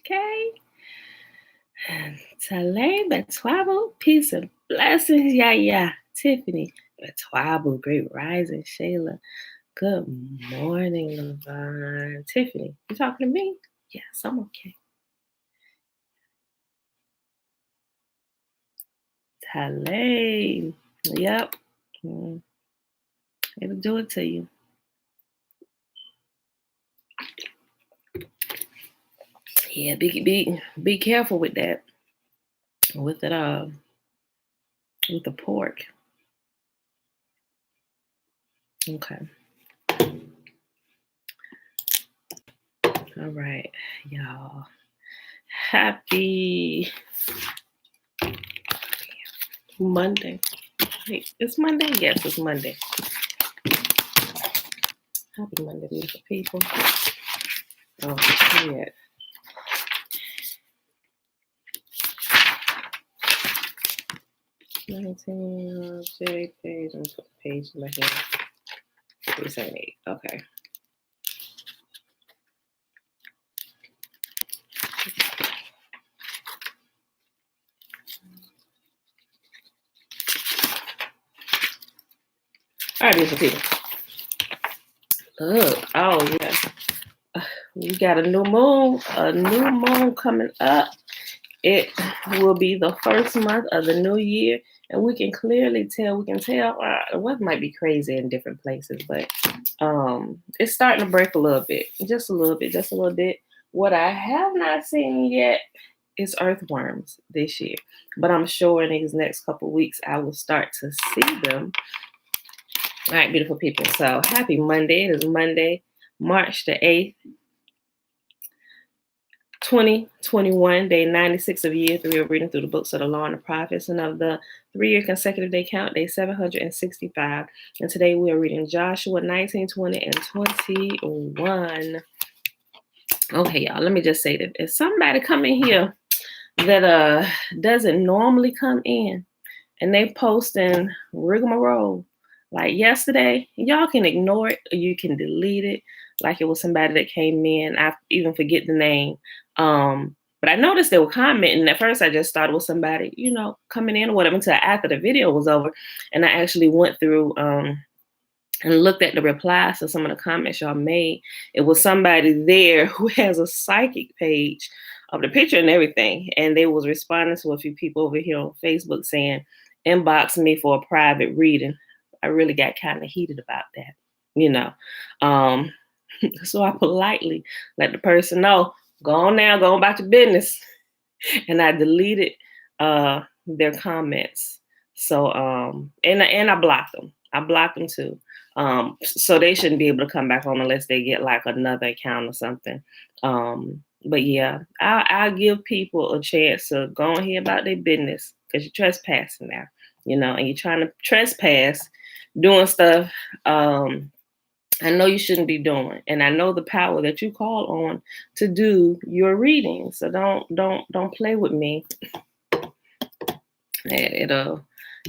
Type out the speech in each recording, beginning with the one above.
Okay. Talay, Betwabo, peace and blessings. Yeah. Tiffany, Betwabo, great rising. Shayla, good morning, Levon. Tiffany, you talking to me? Yes, I'm okay. Talay, yep. It'll do it to you. Yeah, be careful with that. With it, with the pork. Okay. All right, y'all. Happy Monday. Wait, it's Monday? Yes, it's Monday. Happy Monday, beautiful people. Oh, yeah. J page. I'm gonna put the page in my hand. 378. Okay. All right, beautiful people. Look, oh yeah. We got a new moon coming up. It will be the first month of the new year, and we can clearly tell. The weather might be crazy in different places, but it's starting to break a little bit, just a little bit. What I have not seen yet is earthworms this year, but I'm sure in these next couple of weeks I will start to see them. All right, beautiful people. So happy Monday. It is Monday, March the 8th. 2021, day 96 of year 3 of reading through the books of the law and the prophets, and of the 3-year consecutive day count, day 765. And today we are reading Joshua 19, 20, and 21. Okay, y'all, let me just say that if somebody come in here that doesn't normally come in and they posting rigmarole like yesterday, y'all can ignore it or you can delete it like it was somebody that came in. I even forget the name. But I noticed they were commenting. At first I just thought it was somebody, coming in or whatever, until after the video was over. And I actually went through and looked at the replies to some of the comments y'all made. It was somebody there who has a psychic page of the picture and everything. And they was responding to a few people over here on Facebook saying, inbox me for a private reading. I really got kind of heated about that, So I politely let the person know, go on now, go on about your business. And I deleted their comments. So, and I blocked them. I blocked them too. So they shouldn't be able to come back on unless they get like another account or something. But yeah, I'll give people a chance to go on here about their business because you're trespassing now, and you're trying to trespass doing stuff I know you shouldn't be doing, and I know the power that you call on to do your reading. So don't play with me. It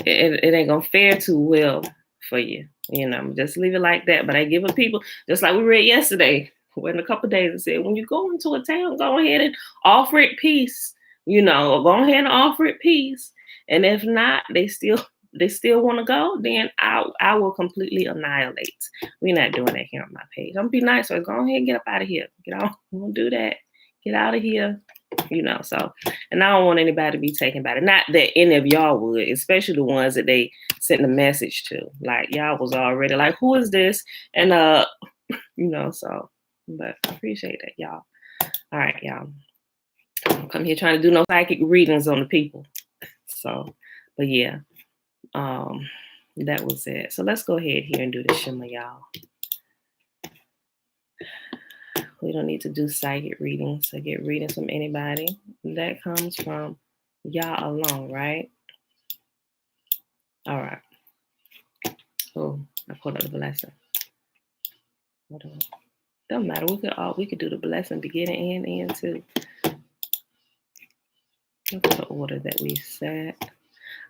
ain't gonna fare too well for you. Just leave it like that. But I give it people, just like we read yesterday, when a couple of days it said, when you go into a town, go ahead and offer it peace. Go ahead and offer it peace. And if not, they still want to go, then I will completely annihilate. We're not doing that here on my page. I'm gonna be nice, so go ahead and get up out of here. Get out. We won't do that. Get out of here. So, and I don't want anybody to be taken by it. Not that any of y'all would, especially the ones that they sent the message to. Like y'all was already like, who is this? And so, but I appreciate that, y'all. All right, y'all. I don't come here trying to do no psychic readings on the people. So, but yeah. That was it. So let's go ahead here and do the shimmer, y'all. We don't need to do psychic readings or get readings from anybody. That comes from y'all alone, right? All right. Oh, I pulled out the blessing. Hold on. Doesn't matter. We could do the blessing beginning and end too. Look at the order that we set.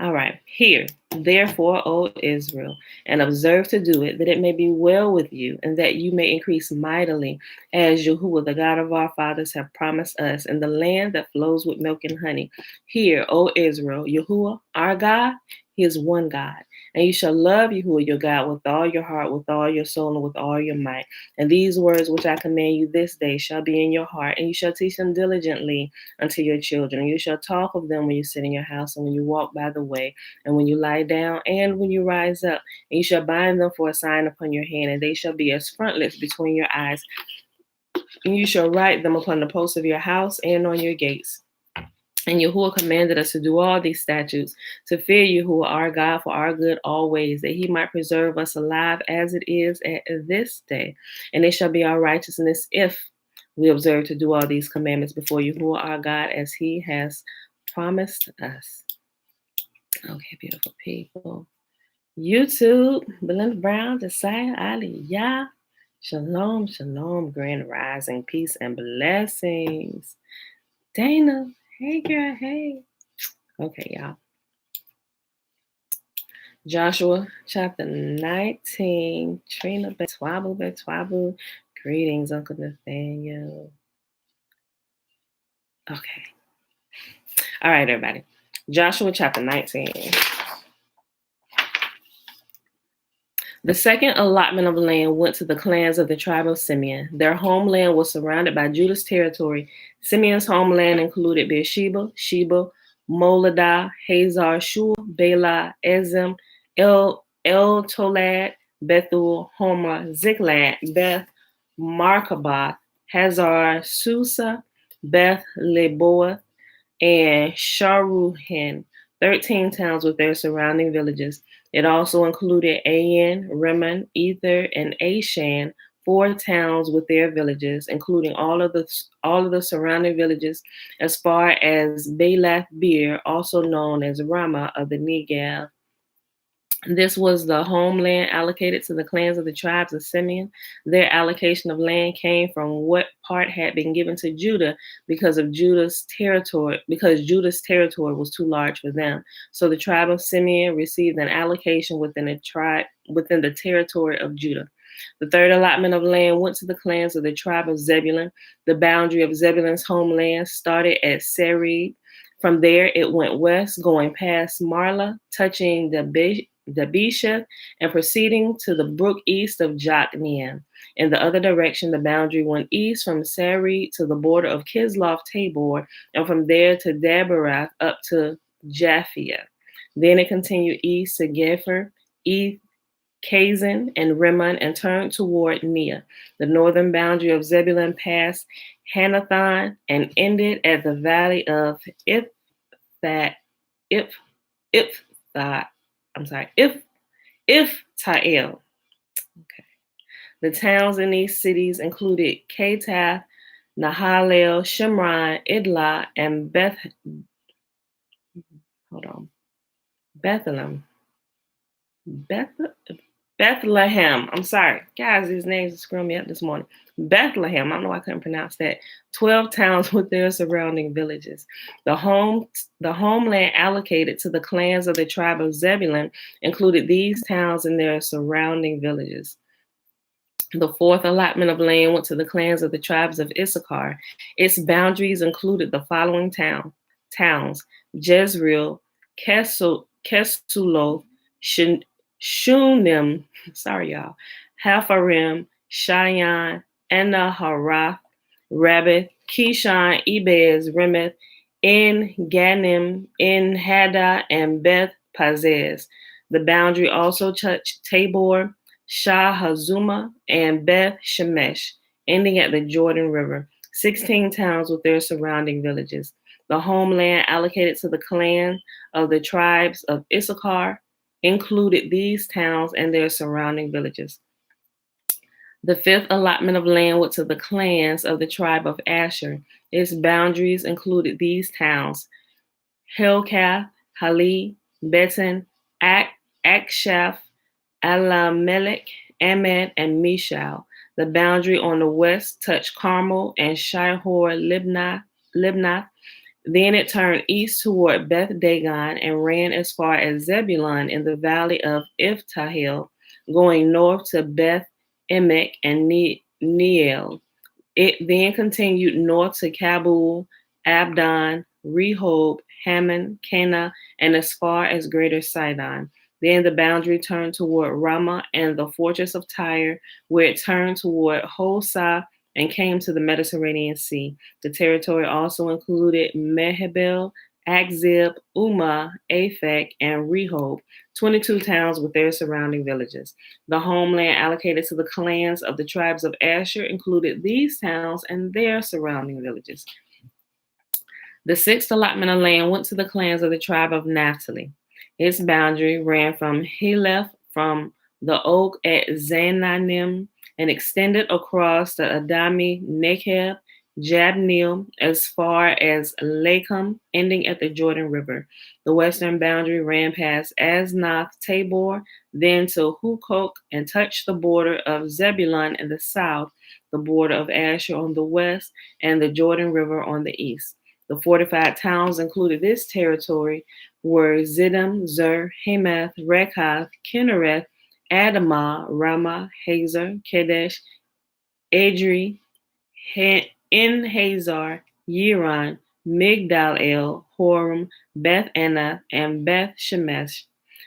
All right. Hear, therefore, O Israel, and observe to do it, that it may be well with you, and that you may increase mightily, as Yahuwah, the God of our fathers, have promised us, in the land that flows with milk and honey. Hear, O Israel, Yahuwah, our God, He is one God. And you shall love Yahuwah your God with all your heart, with all your soul, and with all your might. And these words which I command you this day shall be in your heart, and you shall teach them diligently unto your children. And you shall talk of them when you sit in your house, and when you walk by the way, and when you lie down, and when you rise up. And you shall bind them for a sign upon your hand, and they shall be as frontlets between your eyes. And you shall write them upon the posts of your house and on your gates. And Yahuwah commanded us to do all these statutes, to fear Yahuwah our God for our good always, that he might preserve us alive as it is at this day. And it shall be our righteousness if we observe to do all these commandments before Yahuwah our God as he has promised us. Okay, beautiful people. YouTube, Belinda Brown, Josiah, Aliyah. Shalom, shalom, grand rising, peace and blessings. Dana, hey girl, hey. Okay, y'all. Joshua chapter 19. Trina Betwabu. Greetings, Uncle Nathaniel. Okay. All right, everybody. Joshua chapter 19. The second allotment of land went to the clans of the tribe of Simeon. Their homeland was surrounded by Judah's territory. Simeon's homeland included Beersheba, Sheba, Moladah, Hazar, Shua, Bela, Ezem, El Tolad, Bethul, Homer, Ziklag, Beth, Markaboth, Hazar, Susa, Beth Leboa, and Sharuhen, 13 towns with their surrounding villages. It also included Ain, Rimmon, Ether, and Ashan, 4 towns with their villages, including all of the surrounding villages, as far as Belath Beer, also known as Ramah of the Negev. This was the homeland allocated to the clans of the tribes of Simeon. Their allocation of land came from what part had been given to Judah because Judah's territory was too large for them. So the tribe of Simeon received an allocation within the territory of Judah. The third allotment of land went to the clans of the tribe of Zebulun. The boundary of Zebulun's homeland started at Sered. From there, it went west, going past Marlah, touching the Bishah, and proceeding to the brook east of Jokneam. In the other direction, the boundary went east from Sered to the border of Kisloth Tabor, and from there to Daberath up to Japhia. Then it continued east to Gepher, Kazan, and Rimmon, and turned toward Nia. The northern boundary of Zebulun passed Hanathon and ended at the valley of Iftael. Okay. The towns in these cities included Katath, Nahalel, Shimron, Idlah, and Bethlehem. I'm sorry. Guys, these names are screwing me up this morning. Bethlehem. I don't know why I couldn't pronounce that. 12 towns with their surrounding villages. The homeland allocated to the clans of the tribe of Zebulun included these towns and their surrounding villages. The fourth allotment of land went to the clans of the tribes of Issachar. Its boundaries included the following towns: Jezreel, Kesuloth, Shunem, sorry y'all, Hafarim, Cheyenne, Anaharath, Rabbith, Kishon, Ebez, Remeth, En Ganim, En Haddah, and Beth Pazez. The boundary also touched Tabor, Shah Hazuma, and Beth Shemesh, ending at the Jordan River. 16 towns with their surrounding villages. The homeland allocated to the clan of the tribes of Issachar included these towns and their surrounding villages. The fifth allotment of land went to the clans of the tribe of Asher. Its boundaries included these towns: Helkath, Hali, Betan, Akshaph, Alamelech, Amad, and Mishal. The boundary on the west touched Carmel and Shihor Libnath. Then it turned east toward Beth Dagon and ran as far as Zebulun in the valley of Iftahel, going north to Beth Emek and Neiel. It then continued north to Kabul, Abdon, Rehob, Hammon, Cana, and as far as Greater Sidon. Then the boundary turned toward Ramah and the fortress of Tyre, where it turned toward Hosah and came to the Mediterranean Sea. The territory also included Mehebel, Akzib, Umah, Aphek, and Rehob, 22 towns with their surrounding villages. The homeland allocated to the clans of the tribes of Asher included these towns and their surrounding villages. The sixth allotment of land went to the clans of the tribe of Naphtali. Its boundary ran from Heleph, from the oak at Zananim, and extended across the Adami Nekeb, Jabneel, as far as Lakum, ending at the Jordan River. The western boundary ran past Asnath Tabor, then to Hukok, and touched the border of Zebulun in the south, the border of Asher on the west, and the Jordan River on the east. The fortified towns included this territory were Ziddim, Zer, Hamath, Rekath, Kinnereth, Adamah, Ramah, Hazor, Kadesh, Adri, En-Hazar, Yiron, Migdal El, Horem, Beth Anath, and Beth Shemesh,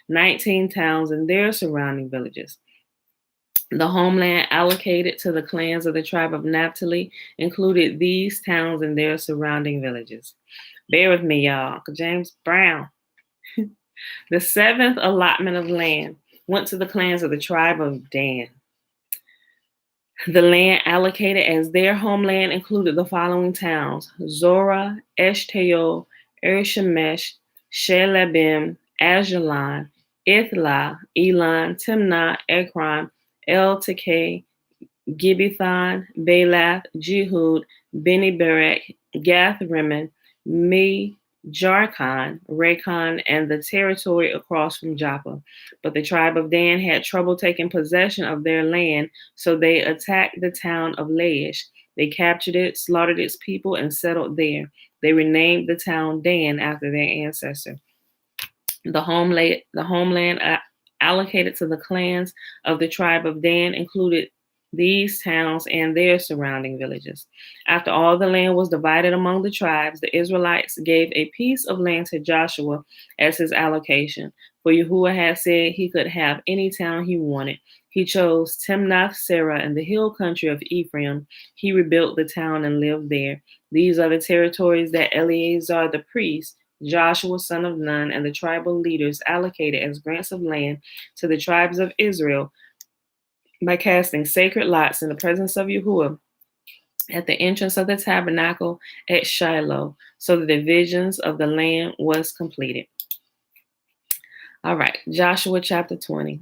19 towns and their surrounding villages. The homeland allocated to the clans of the tribe of Naphtali included these towns and their surrounding villages. Bear with me, y'all. James Brown. The seventh allotment of land went to the clans of the tribe of Dan. The land allocated as their homeland included the following towns: Zorah, Eshtaol, Ershemesh, Shelabim, Ajalon, Ithla, Elon, Timnah, Ekron, El Tekeh, Gibbethon, Balath, Jehud, Beni Berek, Gath Rimmon, Me, Jarkon, Raycon, and the territory across from Joppa. But the tribe of Dan had trouble taking possession of their land, so they attacked the town of Laish. They captured it, slaughtered its people, and settled there. They renamed the town Dan after their ancestor. The homeland allocated to the clans of the tribe of Dan included these towns and their surrounding villages. After all the land was divided among the tribes, the Israelites gave a piece of land to Joshua as his allocation. For Yahuwah had said he could have any town he wanted. He chose Timnath Serah in the hill country of Ephraim. He rebuilt the town and lived there. These are the territories that Eleazar the priest, Joshua son of Nun, and the tribal leaders allocated as grants of land to the tribes of Israel by casting sacred lots in the presence of Yahuwah at the entrance of the tabernacle at Shiloh. So the divisions of the land was completed. All right, Joshua chapter 20.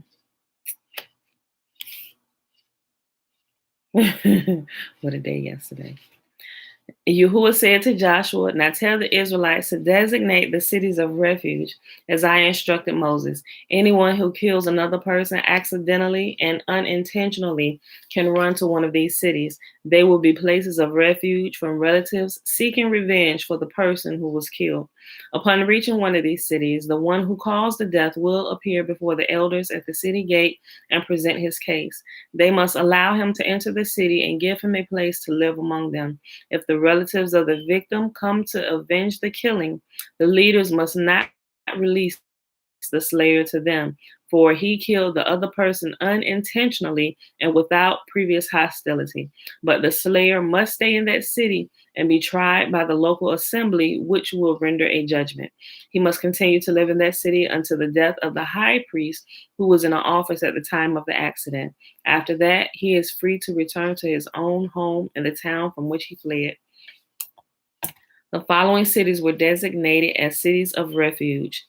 What a day yesterday. Yahuwah said to Joshua, "Now tell the Israelites to designate the cities of refuge as I instructed Moses. Anyone who kills another person accidentally and unintentionally can run to one of these cities. They will be places of refuge from relatives seeking revenge for the person who was killed. Upon reaching one of these cities, the one who caused the death will appear before the elders at the city gate and present his case. They must allow him to enter the city and give him a place to live among them. If the relatives of the victim come to avenge the killing, the leaders must not release the slayer to them, for he killed the other person unintentionally and without previous hostility. But the slayer must stay in that city and be tried by the local assembly, which will render a judgment. He must continue to live in that city until the death of the high priest who was in office at the time of the accident. After that, he is free to return to his own home in the town from which he fled." The following cities were designated as cities of refuge: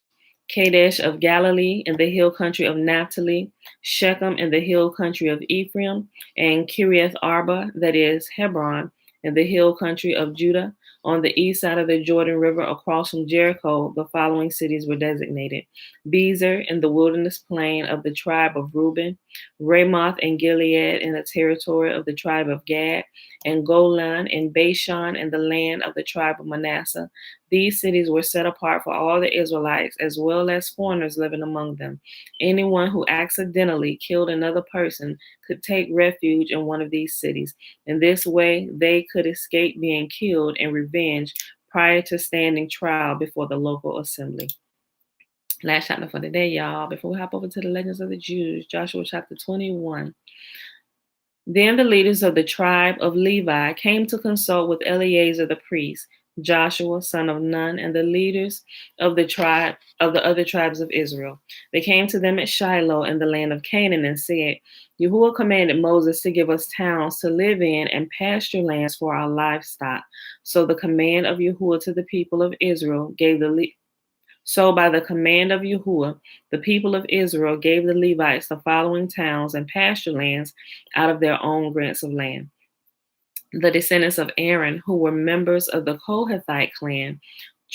Kadesh of Galilee in the hill country of Naphtali, Shechem in the hill country of Ephraim, and Kiriath Arba, that is Hebron, in the hill country of Judah. On the east side of the Jordan River across from Jericho, the following cities were designated: Bezer in the wilderness plain of the tribe of Reuben, Ramoth and Gilead in the territory of the tribe of Gad, and Golan and Bashan in the land of the tribe of Manasseh, These cities were set apart for all the Israelites, as well as foreigners living among them. Anyone who accidentally killed another person could take refuge in one of these cities. In this way, they could escape being killed and revenged prior to standing trial before the local assembly. Last chapter for the day, y'all. Before we hop over to the legends of the Jews, Joshua chapter 21. Then the leaders of the tribe of Levi came to consult with Eleazar the priest, Joshua son of Nun, and the leaders of the other tribes of Israel. They came to them at Shiloh in the land of Canaan and said, Yahuwah commanded Moses to give us towns to live in and pasture lands for our livestock. So the command of Yahuwah to the people of Israel gave So by the command of Yahuwah, the people of Israel gave the Levites the following towns and pasture lands out of their own grants of land. The descendants of Aaron, who were members of the Kohathite clan,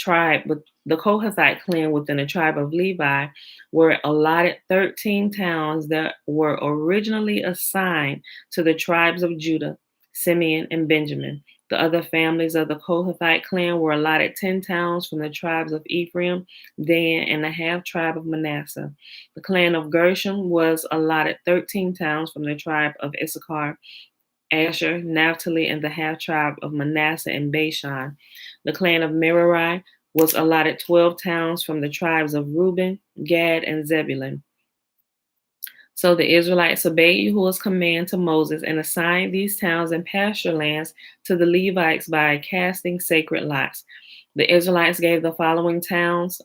the Kohathite clan within the tribe of Levi, were allotted 13 towns that were originally assigned to the tribes of Judah, Simeon, and Benjamin. The other families of the Kohathite clan were allotted 10 towns from the tribes of Ephraim, Dan, and the half tribe of Manasseh. The clan of Gershon was allotted 13 towns from the tribe of Issachar, Asher, Naphtali, and the half tribe of Manasseh and Bashan. The clan of Merari was allotted 12 towns from the tribes of Reuben, Gad, and Zebulun. So the Israelites obeyed Yahuwah's command to Moses and assigned these towns and pasture lands to the Levites by casting sacred lots. The Israelites gave the following towns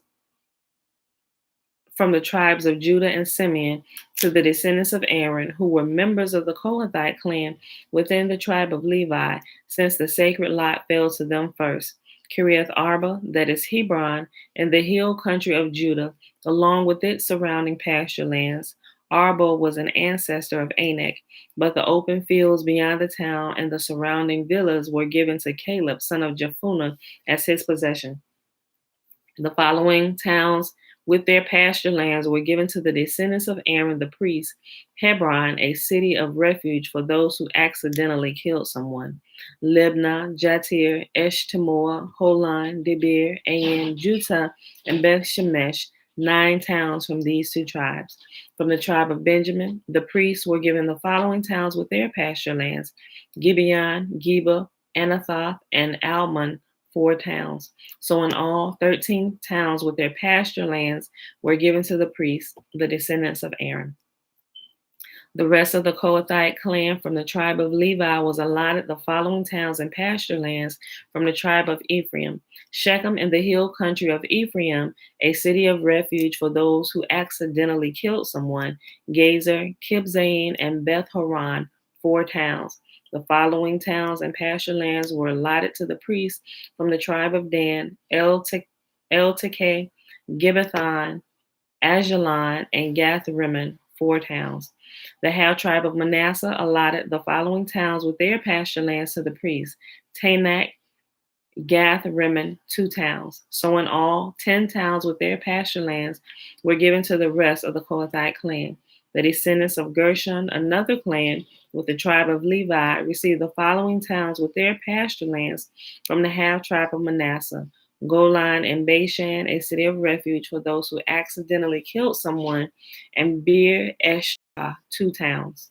from the tribes of Judah and Simeon to the descendants of Aaron, who were members of the Kohathite clan within the tribe of Levi, since the sacred lot fell to them first. Kiriath Arba, that is Hebron, and the hill country of Judah, along with its surrounding pasture lands. Arba was an ancestor of Anak, but the open fields beyond the town and the surrounding villas were given to Caleb, son of Jephunneh, as his possession. The following towns with their pasture lands were given to the descendants of Aaron the priest: Hebron, a city of refuge for those who accidentally killed someone; Libnah, Jatir, Eshtemoa, Holon, Debir, Ain, Juttah, and Beth Shemesh, 9 towns from these 2 tribes. From the tribe of Benjamin, the priests were given the following towns with their pasture lands: Gibeon, Geba, Anathoth, and Almon, 4 towns. So in all, 13 towns with their pasture lands were given to the priests, the descendants of Aaron. The rest of the Kohathite clan from the tribe of Levi was allotted the following towns and pasture lands from the tribe of Ephraim: Shechem in the hill country of Ephraim, a city of refuge for those who accidentally killed someone; Gezer, Kibzaim, and Beth Horon, 4 towns. The following towns and pasture lands were allotted to the priests from the tribe of Dan: El-Tekeh, Gibbethon, Ajalon, and Gath-Rimmon, 4 towns. The half tribe of Manasseh allotted the following towns with their pasture lands to the priests: Tanakh, Gath-Rimmon, 2 towns. So in all, 10 towns with their pasture lands were given to the rest of the Kohathite clan. The descendants of Gershon, another clan with the tribe of Levi, received the following towns with their pasture lands from the half tribe of Manasseh: Golan and Bashan, a city of refuge for those who accidentally killed someone; and Bir Eshah, 2 towns.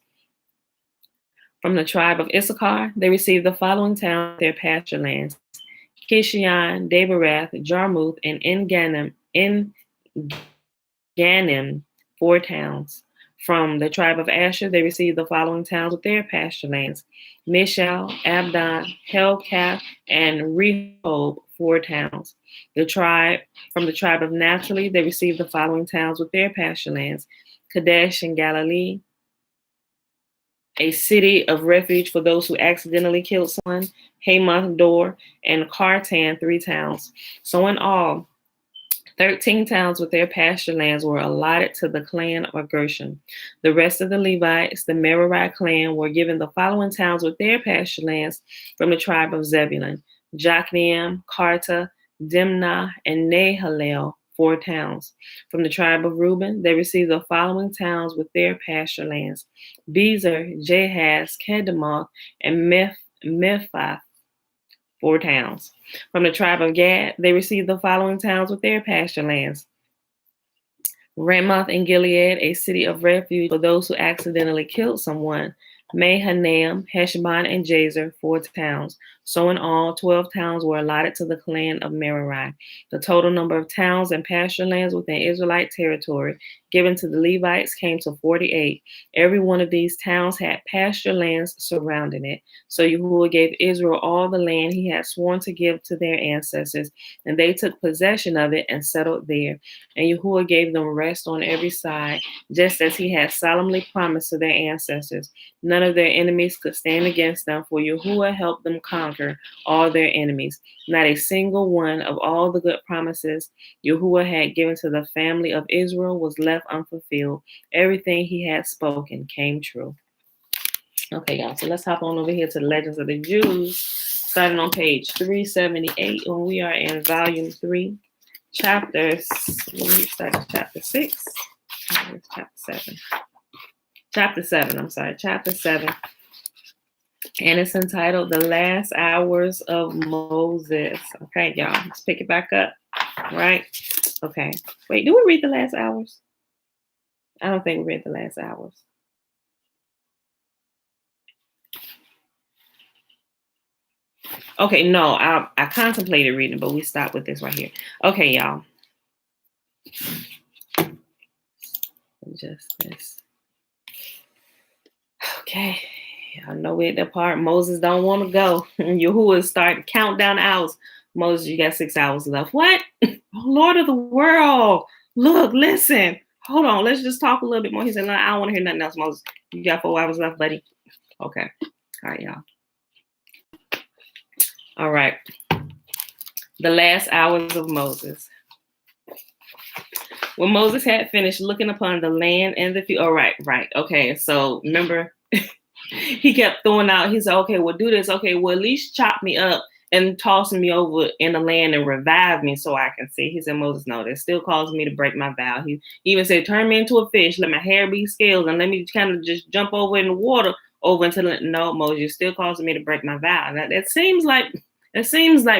From the tribe of Issachar, they received the following towns with their pasture lands: Kishion, Daberath, Jarmuth, and En-Ganim, 4 towns. From the tribe of Asher, they received the following towns with their pasture lands: Mishal, Abdon, Helkath, and Rehob, 4 towns. From the tribe of Naphtali, they received the following towns with their pasture lands: Kadesh in Galilee, a city of refuge for those who accidentally killed someone; Hamath, Dor, and Kartan, 3 towns. So in all, 13 towns with their pasture lands were allotted to the clan of Gershon. The rest of the Levites, the Merari clan, were given the following towns with their pasture lands from the tribe of Zebulun: Jokneam, Karta, Dimnah, and Nahalel, 4 towns. From the tribe of Reuben, they received the following towns with their pasture lands: Bezer, Jahaz, Kedemoth, and Mephath, 4 towns. From the tribe of Gad, they received the following towns with their pasture lands: Ramoth and Gilead, a city of refuge for those who accidentally killed someone; Mahanaim, Heshbon, and Jazer, 4 towns. So in all, 12 towns were allotted to the clan of Merari. The total number of towns and pasture lands within Israelite territory given to the Levites came to 48. Every one of these towns had pasture lands surrounding it. So Yahuwah gave Israel all the land he had sworn to give to their ancestors, and they took possession of it and settled there. And Yahuwah gave them rest on every side, just as he had solemnly promised to their ancestors. None of their enemies could stand against them, for Yahuwah helped them conquer all their enemies. Not a single one of all the good promises Yahuwah had given to the family of Israel was left unfulfilled. Everything he had spoken came true. Okay, y'all, so let's hop on over here to the Legends of the Jews, starting on page 378, and we are in volume 3, chapters. We start at chapter 6. Chapter 7. Chapter 7. And it's entitled The Last Hours of Moses. Okay, y'all, let's pick it back up. Right? Okay. Wait, did we read the last hours? I don't think we read the last hours. Okay, no, I contemplated reading, but we stopped with this right here. Okay, y'all. Just this. Okay. I know we're at the part Moses don't want to go. Yahuwah start to count down the hours. Moses, you got 6 hours left. What? Oh, Lord of the world. Look, listen. Hold on. Let's just talk a little bit more. He said, no, I don't want to hear nothing else, Moses. You got 4 hours left, buddy. Okay. All right, y'all. All right. The last hours of Moses. When Moses had finished looking upon the land and the field. Oh, right. Okay. So remember, he kept throwing out, he said, okay, well, do this. Okay, well, at least chop me up and toss me over in the land and revive me so I can see. He said, Moses, no, that still causing me to break my vow. He even said, turn me into a fish, let my hair be scales, and let me kind of just jump over in the water over until, no, Moses, you're still causing me to break my vow. Now, that seems like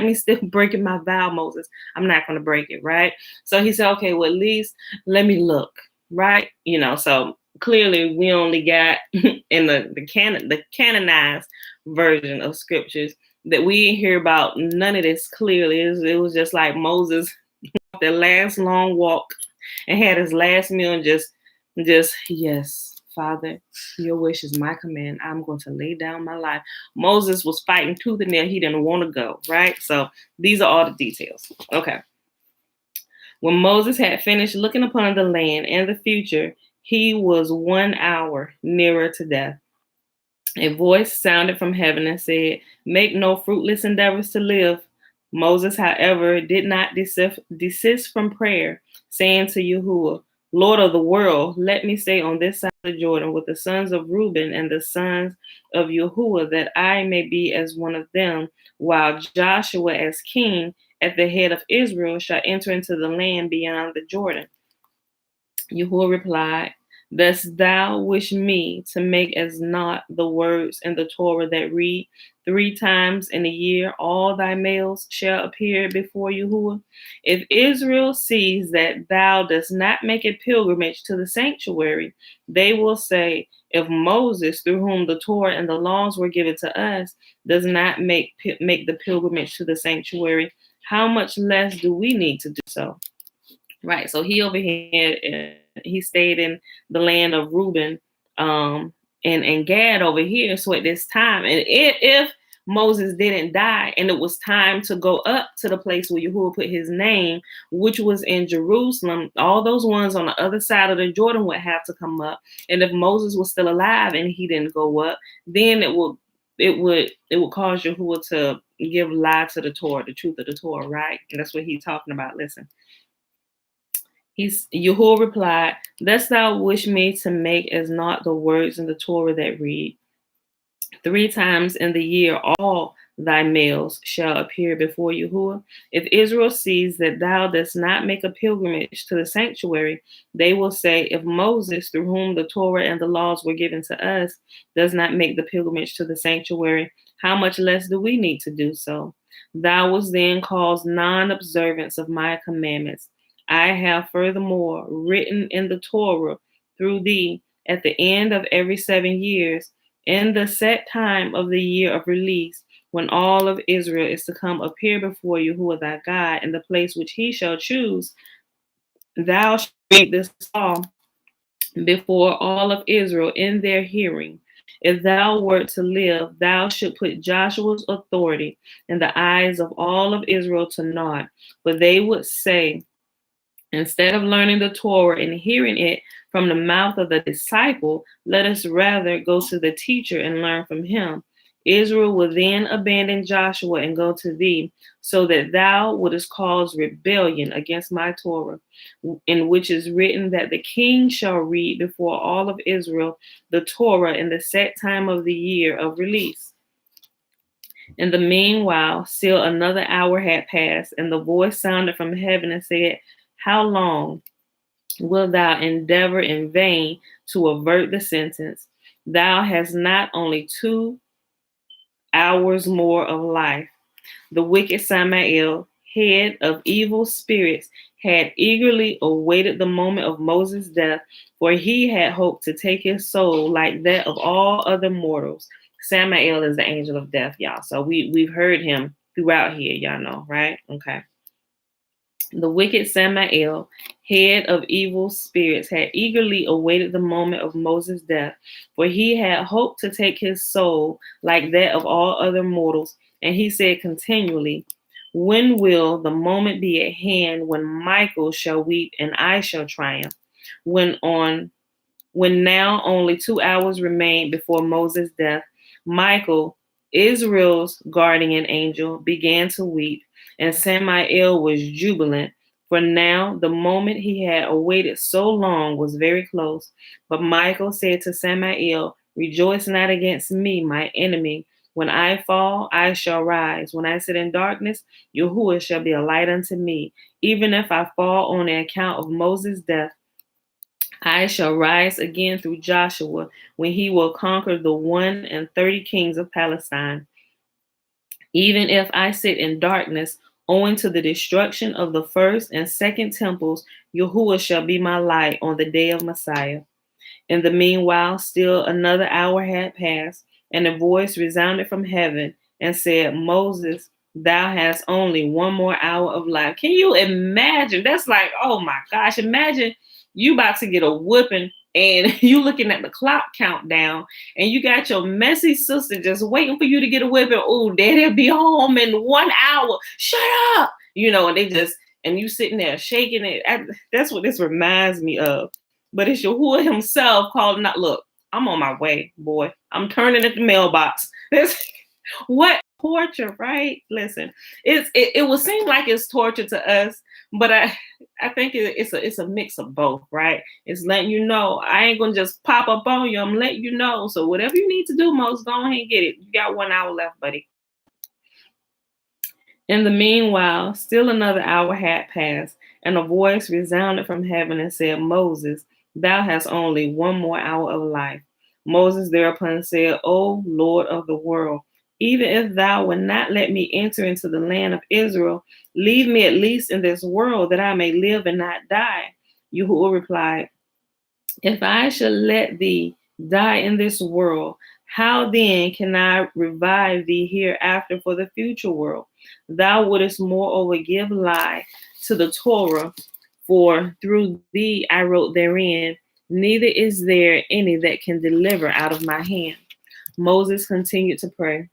me still breaking my vow, Moses. I'm not going to break it, right? So he said, okay, well, at least let me look, right? So clearly we only got in the canonized version of scriptures that we didn't hear about none of this clearly. It was just like Moses their last long walk and had his last meal and just yes, Father, your wish is my command. I'm going to lay down my life. Moses was fighting tooth and nail. He didn't want to go, right? So these are all the details. Okay. When Moses had finished looking upon the land and the future, he was 1 hour nearer to death. A voice sounded from heaven and said, make no fruitless endeavors to live. Moses, however, did not desist from prayer, saying to Yahuwah, Lord of the world, let me stay on this side of Jordan with the sons of Reuben and the sons of Yahuwah, that I may be as one of them, while Joshua as king at the head of Israel shall enter into the land beyond the Jordan. Yahuwah replied, dost thou wish me to make as naught the words in the Torah that read, 3 times in a year all thy males shall appear before Yahuwah? If Israel sees that thou dost not make a pilgrimage to the sanctuary, they will say, if Moses, through whom the Torah and the laws were given to us, does not make the pilgrimage to the sanctuary, how much less do we need to do so? Right. So he over here, he stayed in the land of Reuben and Gad over here. So at this time, and if Moses didn't die and it was time to go up to the place where Yahuwah put his name, which was in Jerusalem, all those ones on the other side of the Jordan would have to come up. And if Moses was still alive and he didn't go up, then it would cause Yahuwah to give lie to the Torah, the truth of the Torah, right? And that's what he's talking about. Listen. Yahuwah replied, dost thou wish me to make as naught the words in the Torah that read, 3 times in the year all thy males shall appear before Yahuwah. If Israel sees that thou dost not make a pilgrimage to the sanctuary, they will say, if Moses, through whom the Torah and the laws were given to us, does not make the pilgrimage to the sanctuary, how much less do we need to do so? Thou wouldst then cause non-observance of my commandments. I have furthermore written in the Torah through thee at the end of every 7 years, in the set time of the year of release, when all of Israel is to come appear before Yahuwah thy God in the place which he shall choose, thou shalt read this law before all of Israel in their hearing. If thou wert to live, thou should put Joshua's authority in the eyes of all of Israel to naught. For they would say, instead of learning the Torah and hearing it from the mouth of the disciple, let us rather go to the teacher and learn from him. Israel will then abandon Joshua and go to thee, so that thou wouldest cause rebellion against my Torah, in which is written that the king shall read before all of Israel the Torah in the set time of the year of release. In the meanwhile, still another hour had passed, and the voice sounded from heaven and said, how long wilt thou endeavor in vain to avert the sentence? Thou hast not only 2 hours more of life. The wicked Samael, head of evil spirits, had eagerly awaited the moment of Moses' death, for he had hoped to take his soul like that of all other mortals. Samael is the angel of death, y'all. So we've heard him throughout here, y'all know, right? Okay. The wicked Samael, head of evil spirits, had eagerly awaited the moment of Moses' death, for he had hoped to take his soul like that of all other mortals. And he said continually, when will the moment be at hand when Michael shall weep and I shall triumph? When now only 2 hours remained before Moses' death, Michael, Israel's guardian angel, began to weep, and Samael was jubilant, for now the moment he had awaited so long was very close. But Michael said to Samael, rejoice not against me, my enemy. When I fall, I shall rise. When I sit in darkness, Yahuwah shall be a light unto me. Even if I fall on the account of Moses' death, I shall rise again through Joshua, when he will conquer the 31 kings of Palestine. Even if I sit in darkness, owing to the destruction of the first and second temples, Yahuwah shall be my light on the day of Messiah. In the meanwhile, still another hour had passed, and a voice resounded from heaven and said, Moses, thou hast only 1 more hour of life. Can you imagine? That's like, oh my gosh, imagine you about to get a whooping and you looking at the clock countdown and you got your messy sister just waiting for you to get a whipping. Oh, daddy'll be home in 1 hour. Shut up. And they just, and you sitting there shaking it. That's what this reminds me of. But it's Yahuwah himself calling out, look, I'm on my way, boy. I'm turning at the mailbox. What torture, right? Listen, it will seem like it's torture to us, but I think it's a mix of both, right? It's letting you know I ain't gonna just pop up on you. I'm letting you know. So whatever you need to do, Moses, go ahead and get it. You got 1 hour left, buddy. In the meanwhile, still another hour had passed, and a voice resounded from heaven and said, Moses, thou hast only 1 more hour of life. Moses thereupon said, O Lord of the world, even if thou would not let me enter into the land of Israel, leave me at least in this world that I may live and not die. Yahuwah replied, if I shall let thee die in this world, how then can I revive thee hereafter for the future world? Thou wouldest moreover give life to the Torah, for through thee I wrote therein, neither is there any that can deliver out of my hand. Moses continued to pray.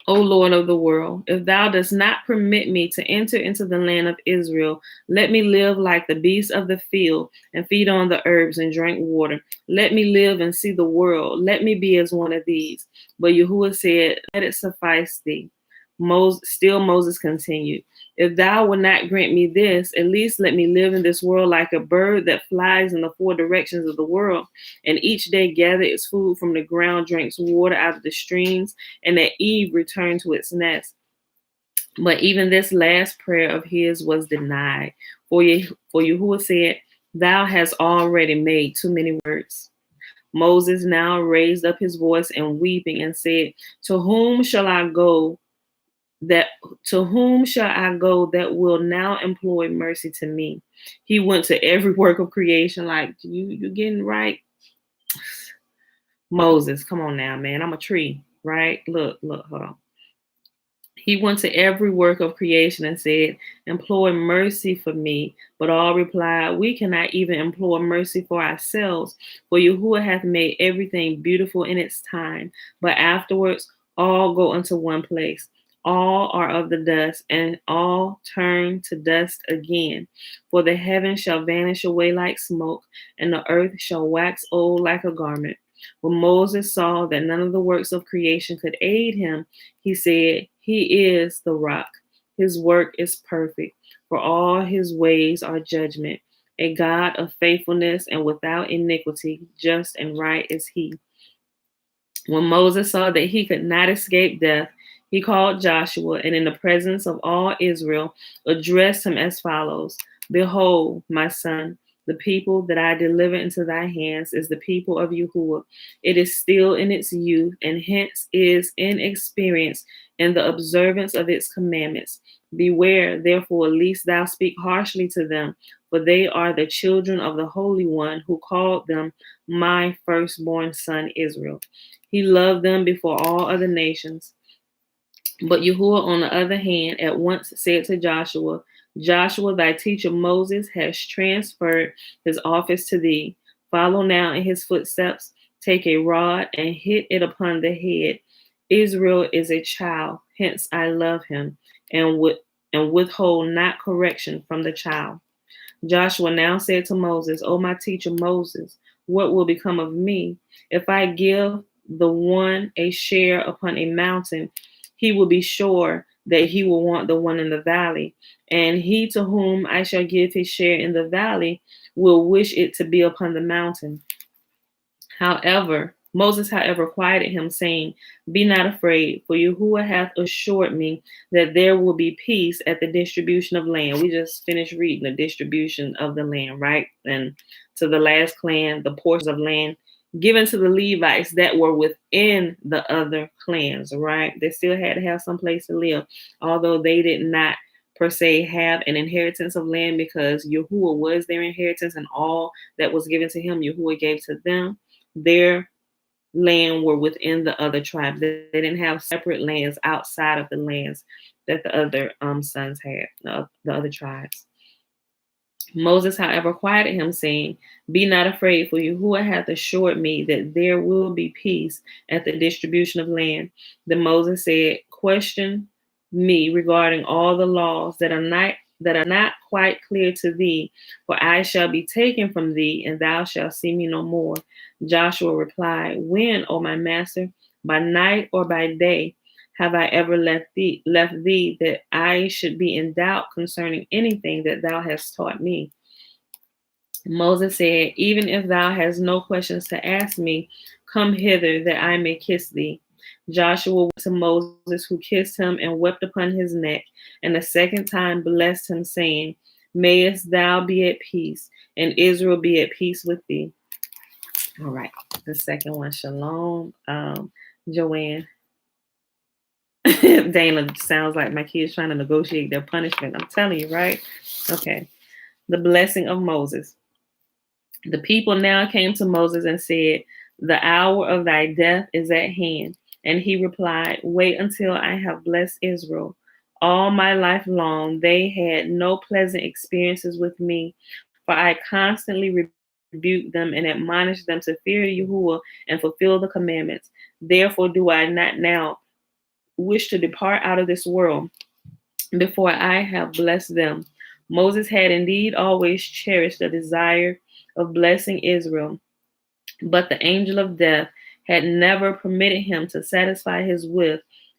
O Lord of the world, if thou dost not permit me to enter into the land of Israel, let me live like the beasts of the field and feed on the herbs and drink water. Let me live and see the world. Let me be as one of these. But Yahuwah said, let it suffice thee. Moses continued, if thou wilt not grant me this, at least let me live in this world like a bird that flies in the four directions of the world, and each day gather its food from the ground, drinks water out of the streams, and at eve return to its nest. But even this last prayer of his was denied. For Yahuwah said, thou hast already made too many words. Moses now raised up his voice and weeping and said, To whom shall I go that will now employ mercy to me? He went to every work of creation, like you getting right. Moses, come on now, man. I'm a tree, right? Look, hold on. He went to every work of creation and said, Implore mercy for me. But all replied, We cannot even implore mercy for ourselves, for Yahuwah hath made everything beautiful in its time. But afterwards, all go unto one place. All are of the dust, and all turn to dust again. For the heavens shall vanish away like smoke, and the earth shall wax old like a garment. When Moses saw that none of the works of creation could aid him, he said, He is the rock. His work is perfect, for all his ways are judgment. A God of faithfulness and without iniquity, just and right is he. When Moses saw that he could not escape death, he called Joshua and in the presence of all Israel addressed him as follows, Behold, my son, the people that I deliver into thy hands is the people of Yahuwah. It is still in its youth, and hence is inexperienced in the observance of its commandments. Beware, therefore, lest thou speak harshly to them, for they are the children of the Holy One who called them my firstborn son Israel. He loved them before all other nations. But Yahuwah, on the other hand, at once said to Joshua, Joshua, thy teacher Moses has transferred his office to thee. Follow now in his footsteps. Take a rod and hit it upon the head. Israel is a child, hence I love him, and withhold not correction from the child. Joshua now said to Moses, O my teacher Moses, what will become of me? If I give the one a share upon a mountain, he will be sure that he will want the one in the valley. And he to whom I shall give his share in the valley will wish it to be upon the mountain. Moses, quieted him, saying, Be not afraid, for Yahuwah hath assured me that there will be peace at the distribution of land. We just finished reading the distribution of the land, right? And to the last clan, the portions of land given to the Levites that were within the other clans, right? They still had to have some place to live, although they did not per se have an inheritance of land, because Yahuwah was their inheritance, and all that was given to him, Yahuwah gave to them. Their land were within the other tribes. They didn't have separate lands outside of the lands that the other sons had, the other tribes. Moses, however, quieted him, saying, Be not afraid, for Yahuwah hath assured me that there will be peace at the distribution of land. Then Moses said, Question me regarding all the laws that are not quite clear to thee, for I shall be taken from thee, and thou shalt see me no more. Joshua replied, When, O my master, by night or by day, have I ever left thee that I should be in doubt concerning anything that thou hast taught me? Moses said, Even if thou hast no questions to ask me, come hither that I may kiss thee. Joshua went to Moses, who kissed him and wept upon his neck, and the second time blessed him, saying, Mayest thou be at peace, and Israel be at peace with thee. All right, the second one, Shalom, Joanne. Dana, sounds like my kids trying to negotiate their punishment. I'm telling you, right? Okay. The blessing of Moses. The people now came to Moses and said, The hour of thy death is at hand. And he replied, Wait until I have blessed Israel. All my life long, they had no pleasant experiences with me, for I constantly rebuked them and admonished them to fear Yahuwah and fulfill the commandments. Therefore do I not now wish to depart out of this world before I have blessed them. Moses had indeed always cherished the desire of blessing Israel, but the angel of death had never permitted him to satisfy his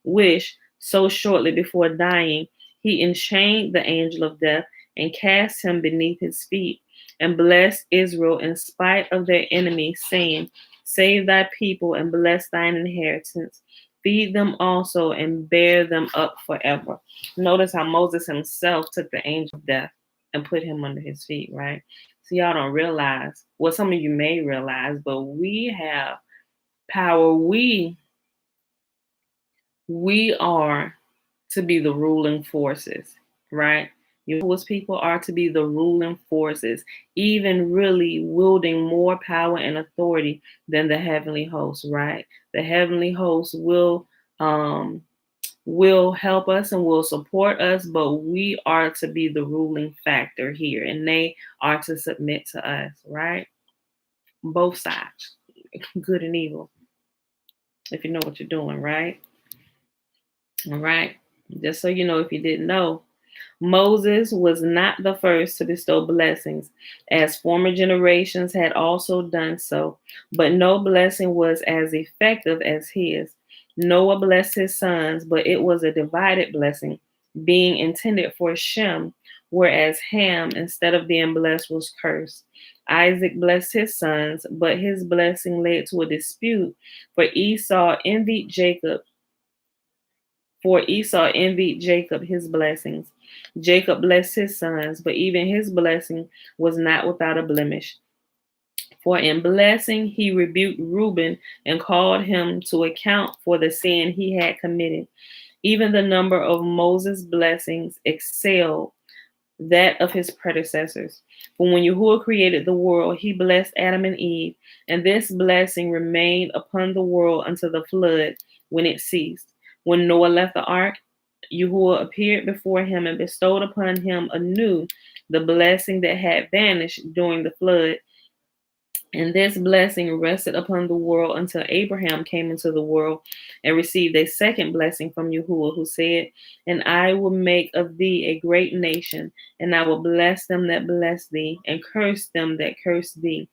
wish So shortly before dying, he enchained the angel of death and cast him beneath his feet, and blessed Israel in spite of their enemies, saying, Save thy people and bless thine inheritance. Feed them also and bear them up forever. Notice how Moses himself took the angel of death and put him under his feet, right? So y'all don't realize, well, some of you may realize, but we have power. We are to be the ruling forces, right? Yahuwah's people are to be the ruling forces, even really wielding more power and authority than the heavenly hosts, right? The heavenly hosts will help us and will support us, but we are to be the ruling factor here, and they are to submit to us, right? Both sides, good and evil, if you know what you're doing, right? All right. Just so you know, if you didn't know, Moses was not the first to bestow blessings, as former generations had also done so, but no blessing was as effective as his. Noah blessed his sons, but it was a divided blessing, being intended for Shem, whereas Ham, instead of being blessed, was cursed. Isaac blessed his sons, but his blessing led to a dispute, for Esau envied Jacob his blessings. Jacob blessed his sons, but even his blessing was not without a blemish. For in blessing he rebuked Reuben and called him to account for the sin he had committed. Even the number of Moses' blessings excelled that of his predecessors. For when Yahuwah created the world, he blessed Adam and Eve, and this blessing remained upon the world until the flood, when it ceased. When Noah left the ark, Yahuwah appeared before him and bestowed upon him anew the blessing that had vanished during the flood. And this blessing rested upon the world until Abraham came into the world and received a second blessing from Yahuwah, who said, And I will make of thee a great nation, and I will bless them that bless thee, and curse them that curse thee.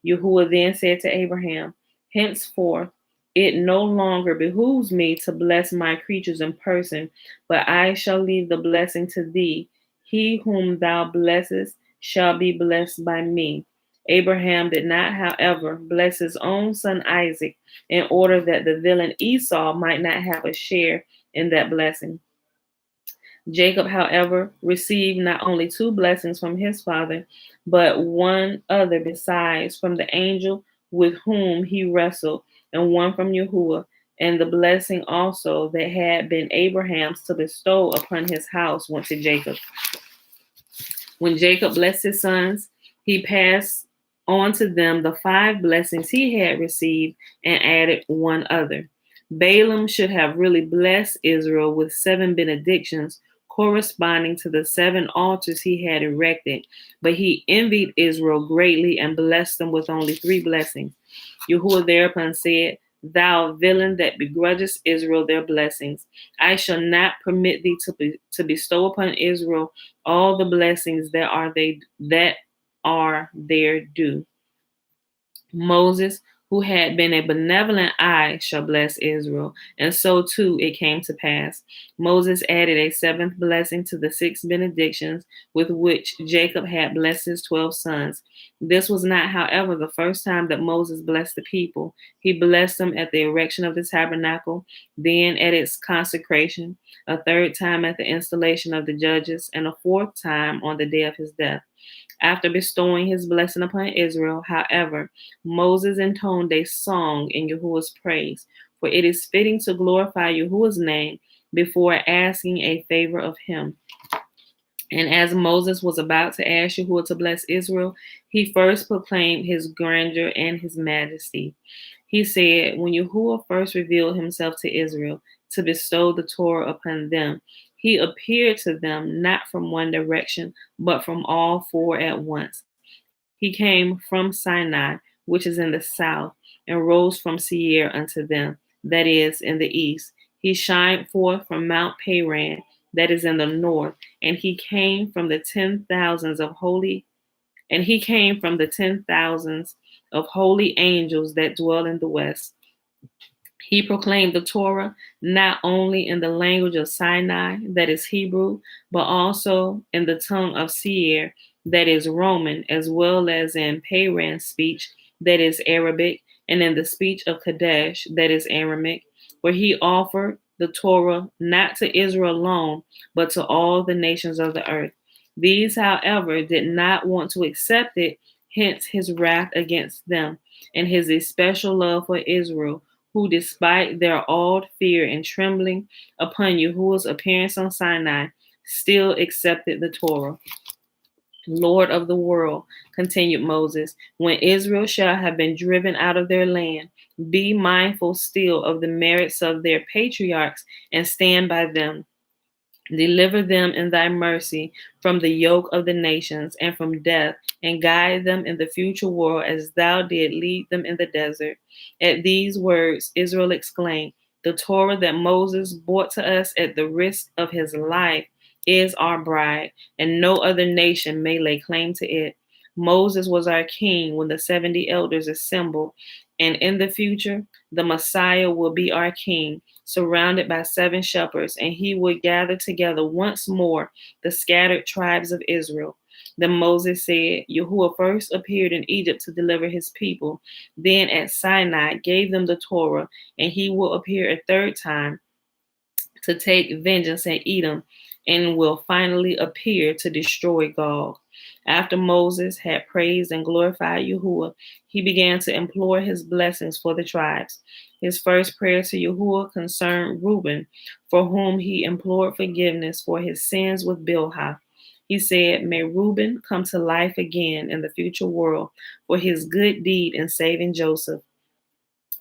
Yahuwah then said to Abraham, Henceforth it no longer behooves me to bless my creatures in person, but I shall leave the blessing to thee. He whom thou blessest shall be blessed by me. Abraham did not, however, bless his own son Isaac, in order that the villain Esau might not have a share in that blessing. Jacob, however, received not only two blessings from his father, but one other besides from the angel with whom he wrestled, and one from Yahuwah, and the blessing also that had been Abraham's to bestow upon his house went to Jacob. When Jacob blessed his sons, he passed on to them the 5 blessings he had received and added one other. Balaam should have really blessed Israel with 7 benedictions corresponding to the 7 altars he had erected, but he envied Israel greatly and blessed them with only 3 blessings. Yahuwah thereupon said, Thou villain that begrudgest Israel their blessings, I shall not permit thee to bestow upon Israel all the blessings that are their due. Moses, who had been a benevolent eye, shall bless Israel. And so too it came to pass. Moses added a 7th blessing to the 6 benedictions with which Jacob had blessed his 12 sons. This was not, however, the first time that Moses blessed the people. He blessed them at the erection of the tabernacle, then at its consecration, a 3rd time at the installation of the judges, and a 4th time on the day of his death. After bestowing his blessing upon Israel, however, Moses intoned a song in Yahuwah's praise, for it is fitting to glorify Yahuwah's name before asking a favor of him. And as Moses was about to ask Yahuwah to bless Israel, he first proclaimed his grandeur and his majesty. He said, When Yahuwah first revealed himself to Israel to bestow the Torah upon them, he appeared to them not from one direction, but from all 4 at once. He came from Sinai, which is in the south, and rose from Seir unto them, that is, in the east. He shined forth from Mount Paran, that is in the north, and he came from the 10,000s of holy angels that dwell in the west. He proclaimed the Torah not only in the language of Sinai, that is Hebrew, but also in the tongue of Seir, that is Roman, as well as in Paran's speech, that is Arabic, and in the speech of Kadesh, that is Aramaic, where he offered the Torah not to Israel alone, but to all the nations of the earth. These, however, did not want to accept it, hence his wrath against them, and his especial love for Israel, who, despite their awed fear and trembling upon Yahuwah's appearance on Sinai, still accepted the Torah. Lord of the world, continued Moses, when Israel shall have been driven out of their land, be mindful still of the merits of their patriarchs and stand by them. Deliver them in thy mercy from the yoke of the nations and from death, and guide them in the future world as thou did lead them in the desert. At these words, Israel exclaimed, the Torah that Moses brought to us at the risk of his life is our bride, and no other nation may lay claim to it. Moses was our king when the 70 elders assembled, and in the future, the Messiah will be our king, surrounded by 7 shepherds, and he would gather together once more the scattered tribes of Israel. Then Moses said, Yahuwah first appeared in Egypt to deliver his people, then at Sinai gave them the Torah, and he will appear a third time to take vengeance at Edom, and will finally appear to destroy Gog. After Moses had praised and glorified Yahuwah, he began to implore his blessings for the tribes. His first prayer to Yahuwah concerned Reuben, for whom he implored forgiveness for his sins with Bilhah. He said, may Reuben come to life again in the future world for his good deed in saving Joseph.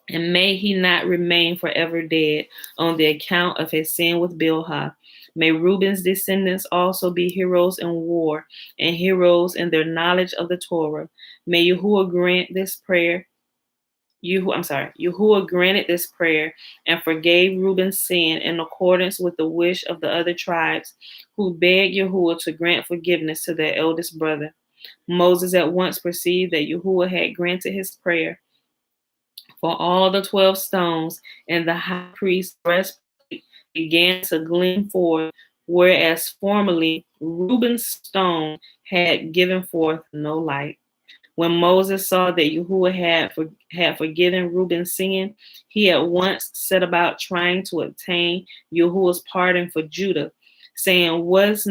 And may he not remain forever dead on the account of his sin with Bilhah. May Reuben's descendants also be heroes in war and heroes in their knowledge of the Torah. May Yahuwah grant this prayer. Yahuwah granted this prayer and forgave Reuben's sin in accordance with the wish of the other tribes, who begged Yahuwah to grant forgiveness to their eldest brother. Moses at once perceived that Yahuwah had granted his prayer. For all the 12 stones and the high priest's breastplate began to gleam forth, whereas formerly Reuben's stone had given forth no light. When Moses saw that Yahuwah had forgiven Reuben's sin, he at once set about trying to obtain Yahuwah's pardon for Judah, saying, was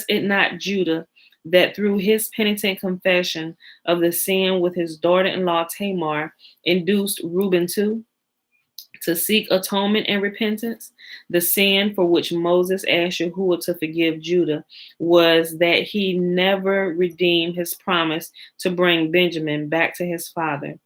it not Judah that through his penitent confession of the sin with his daughter-in-law Tamar induced Reuben to seek atonement and repentance? The sin for which Moses asked Yahuwah to forgive Judah was that he never redeemed his promise to bring Benjamin back to his father.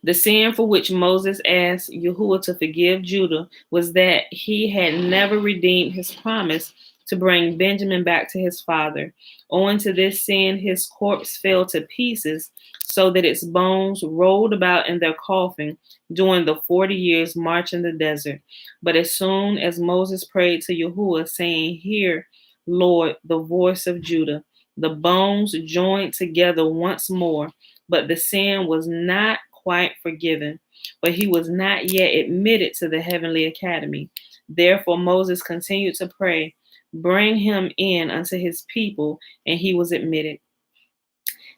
The sin for which Moses asked Yahuwah to forgive Judah was that he had never redeemed his promise to bring Benjamin back to his father. Owing to this sin, his corpse fell to pieces, so that its bones rolled about in their coffin during the 40 years march in the desert. But as soon as Moses prayed to Yahuwah, saying, hear, Lord, the voice of Judah, the bones joined together once more, but the sin was not quite forgiven, but he was not yet admitted to the heavenly academy. Therefore Moses continued to pray, bring him in unto his people, and he was admitted.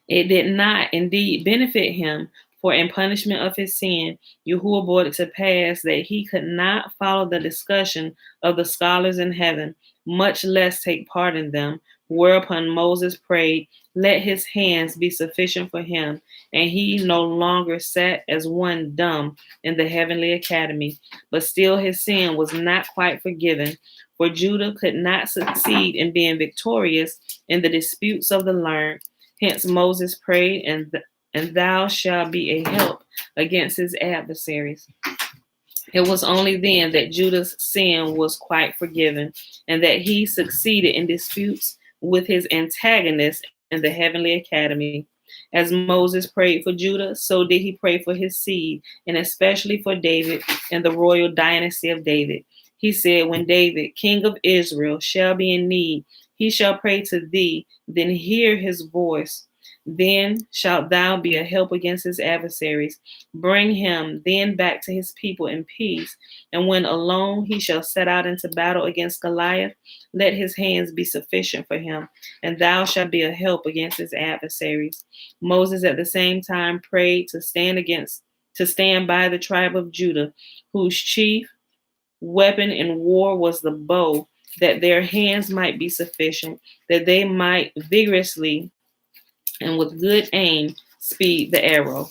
It did not indeed benefit him, for in punishment of his sin, Yahuwah brought it to pass that he could not follow the discussion of the scholars in heaven, much less take part in them, whereupon Moses prayed, let his hands be sufficient for him, and he no longer sat as one dumb in the heavenly academy. But still his sin was not quite forgiven, for Judah could not succeed in being victorious in the disputes of the learned. Hence Moses prayed, and thou shalt be a help against his adversaries. It was only then that Judah's sin was quite forgiven, and that he succeeded in disputes with his antagonists in the heavenly academy. As Moses prayed for Judah, so did he pray for his seed, and especially for David and the royal dynasty of David. He said, when David, king of Israel, shall be in need, he shall pray to thee, then hear his voice. Then shalt thou be a help against his adversaries. Bring him then back to his people in peace. And when alone he shall set out into battle against Goliath, let his hands be sufficient for him, and thou shalt be a help against his adversaries. Moses at the same time prayed to stand by the tribe of Judah, whose chief weapon in war was the bow, that their hands might be sufficient, that they might vigorously and with good aim speed the arrow.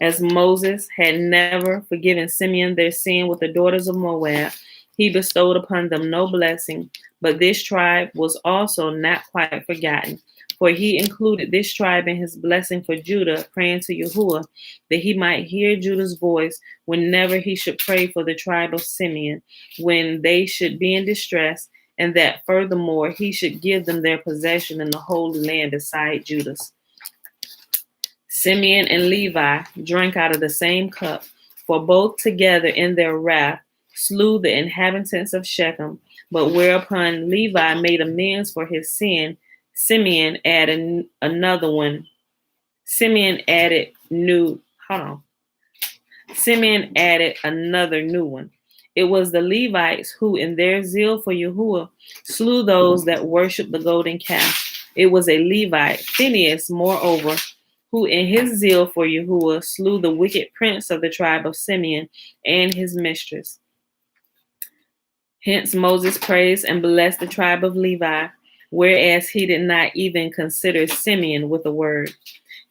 As Moses had never forgiven Simeon their sin with the daughters of Moab, he bestowed upon them no blessing, but this tribe was also not quite forgotten. For he included this tribe in his blessing for Judah, praying to Yahuwah that he might hear Judah's voice whenever he should pray for the tribe of Simeon, when they should be in distress, and that furthermore he should give them their possession in the Holy Land beside Judah's. Simeon and Levi drank out of the same cup, for both together in their wrath slew the inhabitants of Shechem. But whereupon Levi made amends for his sin, Simeon added another one. Simeon added another new one. It was the Levites who, in their zeal for Yahuwah, slew those that worshipped the golden calf. It was a Levite, Phinehas, moreover, who in his zeal for Yahuwah slew the wicked prince of the tribe of Simeon and his mistress. Hence Moses praised and blessed the tribe of Levi, whereas he did not even consider Simeon with a word.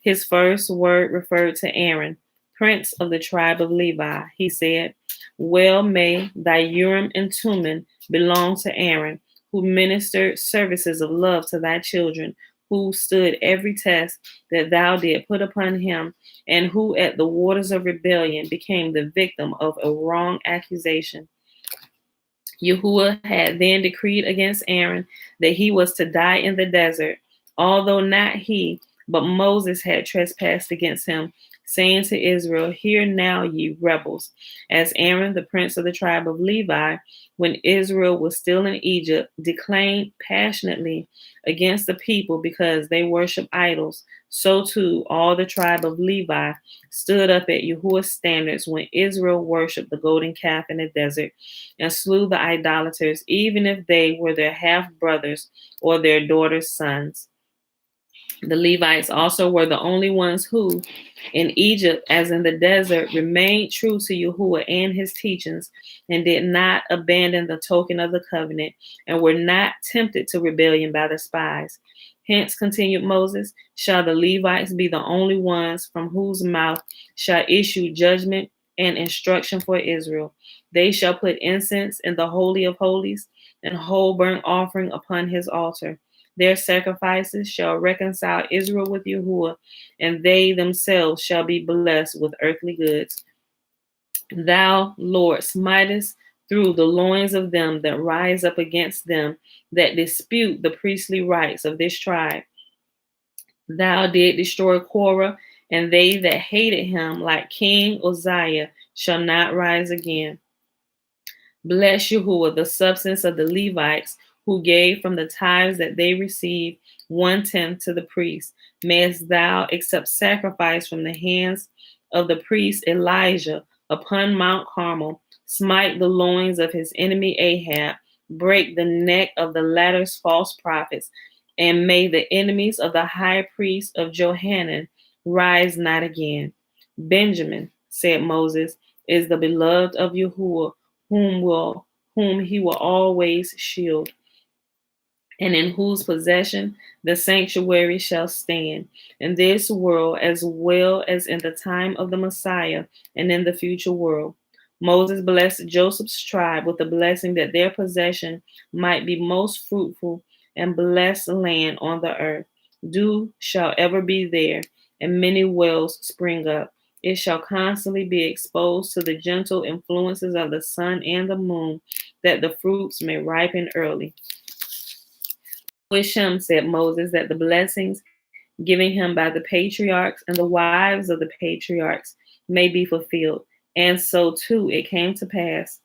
His first word referred to Aaron, prince of the tribe of Levi. He said, well may thy Urim and Thummim belong to Aaron, who ministered services of love to thy children, who stood every test that thou did put upon him, and who at the waters of rebellion became the victim of a wrong accusation. Yahuwah had then decreed against Aaron that he was to die in the desert, although not he, but Moses had trespassed against him, saying to Israel, hear now, ye rebels. As Aaron, the prince of the tribe of Levi, when Israel was still in Egypt, declaimed passionately against the people because they worship idols, so too all the tribe of Levi stood up at Yahuwah's standards when Israel worshipped the golden calf in the desert and slew the idolaters, even if they were their half-brothers or their daughters' sons. The Levites also were the only ones who, in Egypt as in the desert, remained true to Yahuwah and his teachings, and did not abandon the token of the covenant, and were not tempted to rebellion by the spies. Hence, continued Moses, shall the Levites be the only ones from whose mouth shall issue judgment and instruction for Israel. They shall put incense in the Holy of Holies and whole burnt offering upon his altar. Their sacrifices shall reconcile Israel with Yahuwah, and they themselves shall be blessed with earthly goods. Thou, Lord, smitest through the loins of them that rise up against them, that dispute the priestly rights of this tribe. Thou did destroy Korah, and they that hated him, like King Uzziah, shall not rise again. Bless Yahuwah, the substance of the Levites, who gave from the tithes that they received 1/10 to the priest. Mayest thou accept sacrifice from the hands of the priest Elijah upon Mount Carmel, smite the loins of his enemy Ahab, break the neck of the latter's false prophets, and may the enemies of the high priest of Johanan rise not again. Benjamin, said Moses, is the beloved of Yahuwah, whom he will always shield, and in whose possession the sanctuary shall stand, in this world as well as in the time of the Messiah and in the future world. Moses blessed Joseph's tribe with the blessing that their possession might be most fruitful and blessed land on the earth. Dew shall ever be there, and many wells spring up. It shall constantly be exposed to the gentle influences of the sun and the moon, that the fruits may ripen early. Wish him, said Moses, that the blessings given him by the patriarchs and the wives of the patriarchs may be fulfilled. And so too it came to pass.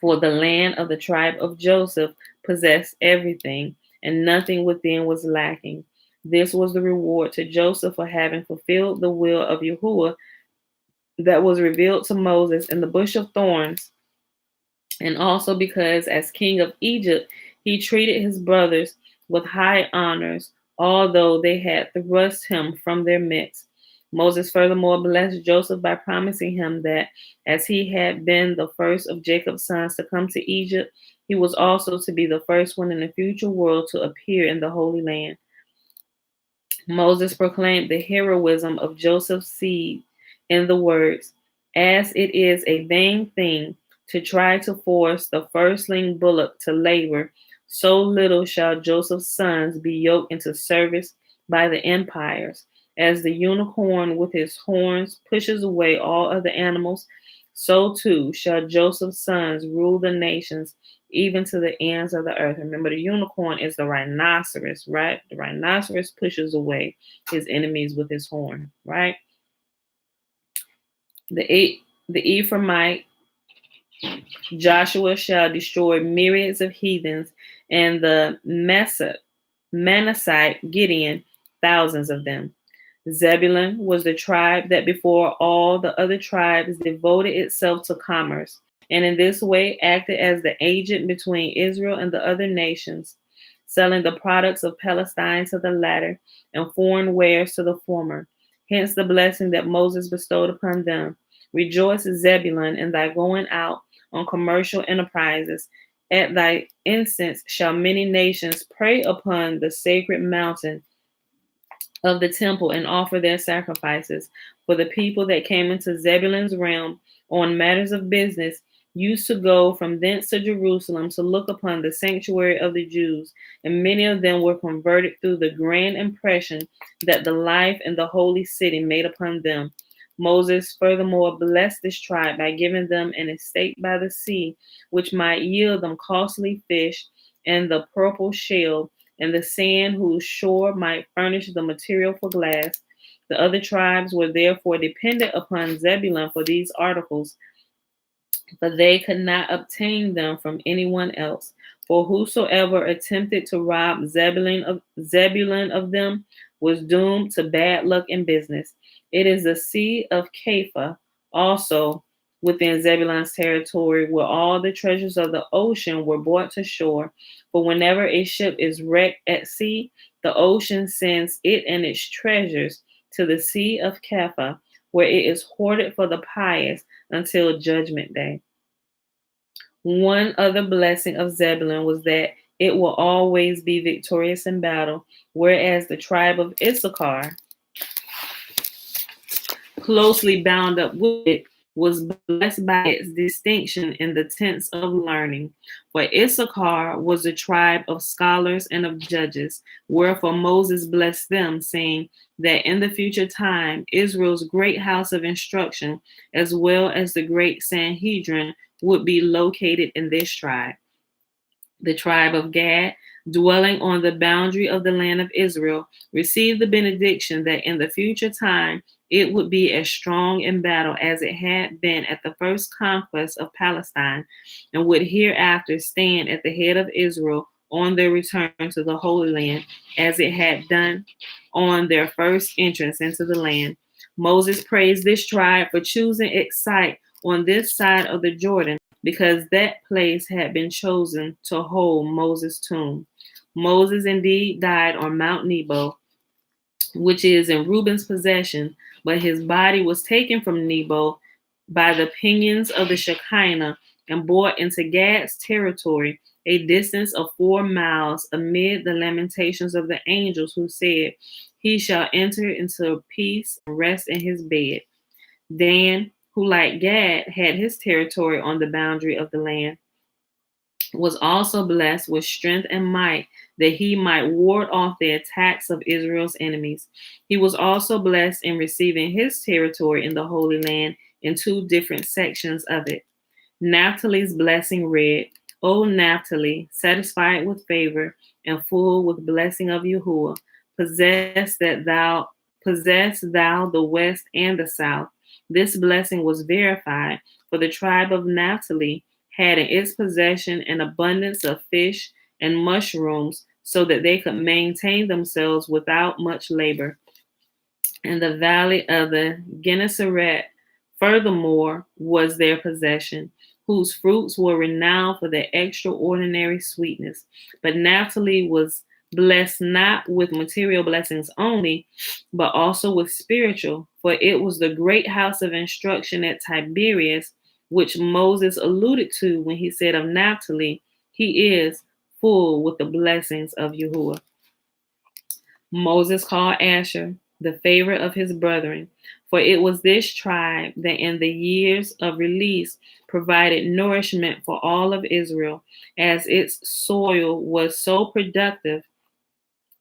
For the land of the tribe of Joseph possessed everything, and nothing within was lacking. This was the reward to Joseph for having fulfilled the will of Yahuwah that was revealed to Moses in the bush of thorns, and also because, as king of Egypt, he treated his brothers with high honors, although they had thrust him from their midst. Moses furthermore blessed Joseph by promising him that, as he had been the first of Jacob's sons to come to Egypt, he was also to be the first one in the future world to appear in the Holy Land. Moses proclaimed the heroism of Joseph's seed in the words, "As it is a vain thing to try to force the firstling bullock to labor, so little shall Joseph's sons be yoked into service by the empires. As the unicorn with his horns pushes away all other animals, so too shall Joseph's sons rule the nations, even to the ends of the earth." Remember, the unicorn is the rhinoceros, right? The rhinoceros pushes away his enemies with his horn, right? The Ephraimite Joshua shall destroy myriads of heathens, and the Manassite Gideon thousands of them. Zebulun was the tribe that before all the other tribes devoted itself to commerce, and in this way acted as the agent between Israel and the other nations, selling the products of Palestine to the latter and foreign wares to the former. Hence the blessing that Moses bestowed upon them. Rejoice, Zebulun, in thy going out on commercial enterprises. At thy incense shall many nations pray upon the sacred mountain of the temple and offer their sacrifices. For the people that came into Zebulun's realm on matters of business used to go from thence to Jerusalem to look upon the sanctuary of the Jews, and many of them were converted through the grand impression that the life in the holy city made upon them. Moses furthermore blessed this tribe by giving them an estate by the sea, which might yield them costly fish and the purple shell, and the sand whose shore might furnish the material for glass. The other tribes were therefore dependent upon Zebulun for these articles, but they could not obtain them from anyone else. For whosoever attempted to rob Zebulun of them was doomed to bad luck in business. It is the sea of Kepha, also within Zebulun's territory, where all the treasures of the ocean were brought to shore. For whenever a ship is wrecked at sea, the ocean sends it and its treasures to the sea of Kepha, where it is hoarded for the pious until judgment day. One other blessing of Zebulun was that it will always be victorious in battle, whereas the tribe of Issachar, closely bound up with it, was blessed by its distinction in the tents of learning. For Issachar was a tribe of scholars and of judges, wherefore Moses blessed them, saying that in the future time Israel's great house of instruction, as well as the great Sanhedrin, would be located in this tribe. The tribe of Gad, dwelling on the boundary of the land of Israel, received the benediction that in the future time it would be as strong in battle as it had been at the first conquest of Palestine, and would hereafter stand at the head of Israel on their return to the Holy Land, as it had done on their first entrance into the land. Moses praised this tribe for choosing its site on this side of the Jordan, because that place had been chosen to hold Moses' tomb. Moses indeed died on Mount Nebo, which is in Reuben's possession, but his body was taken from Nebo by the pinions of the Shekinah and brought into Gad's territory, a distance of 4 miles, amid the lamentations of the angels who said, "He shall enter into peace and rest in his bed." Dan, who like Gad had his territory on the boundary of the land, was also blessed with strength and might, that he might ward off the attacks of Israel's enemies. He was also blessed in receiving his territory in the Holy Land in 2 different sections of it. Naphtali's blessing read, "O Naphtali, satisfied with favor and full with blessing of Yahuwah, possess thou the west and the south." This blessing was verified, for the tribe of Naphtali had in its possession an abundance of fish and mushrooms, so that they could maintain themselves without much labor. And the valley of the Gennesaret, furthermore, was their possession, whose fruits were renowned for their extraordinary sweetness. But Naphtali was blessed not with material blessings only, but also with spiritual, for it was the great house of instruction at Tiberias, which Moses alluded to when he said of Naphtali, he is full with the blessings of Yahuwah. Moses called Asher the favorite of his brethren, for it was this tribe that in the years of release provided nourishment for all of Israel, as its soil was so productive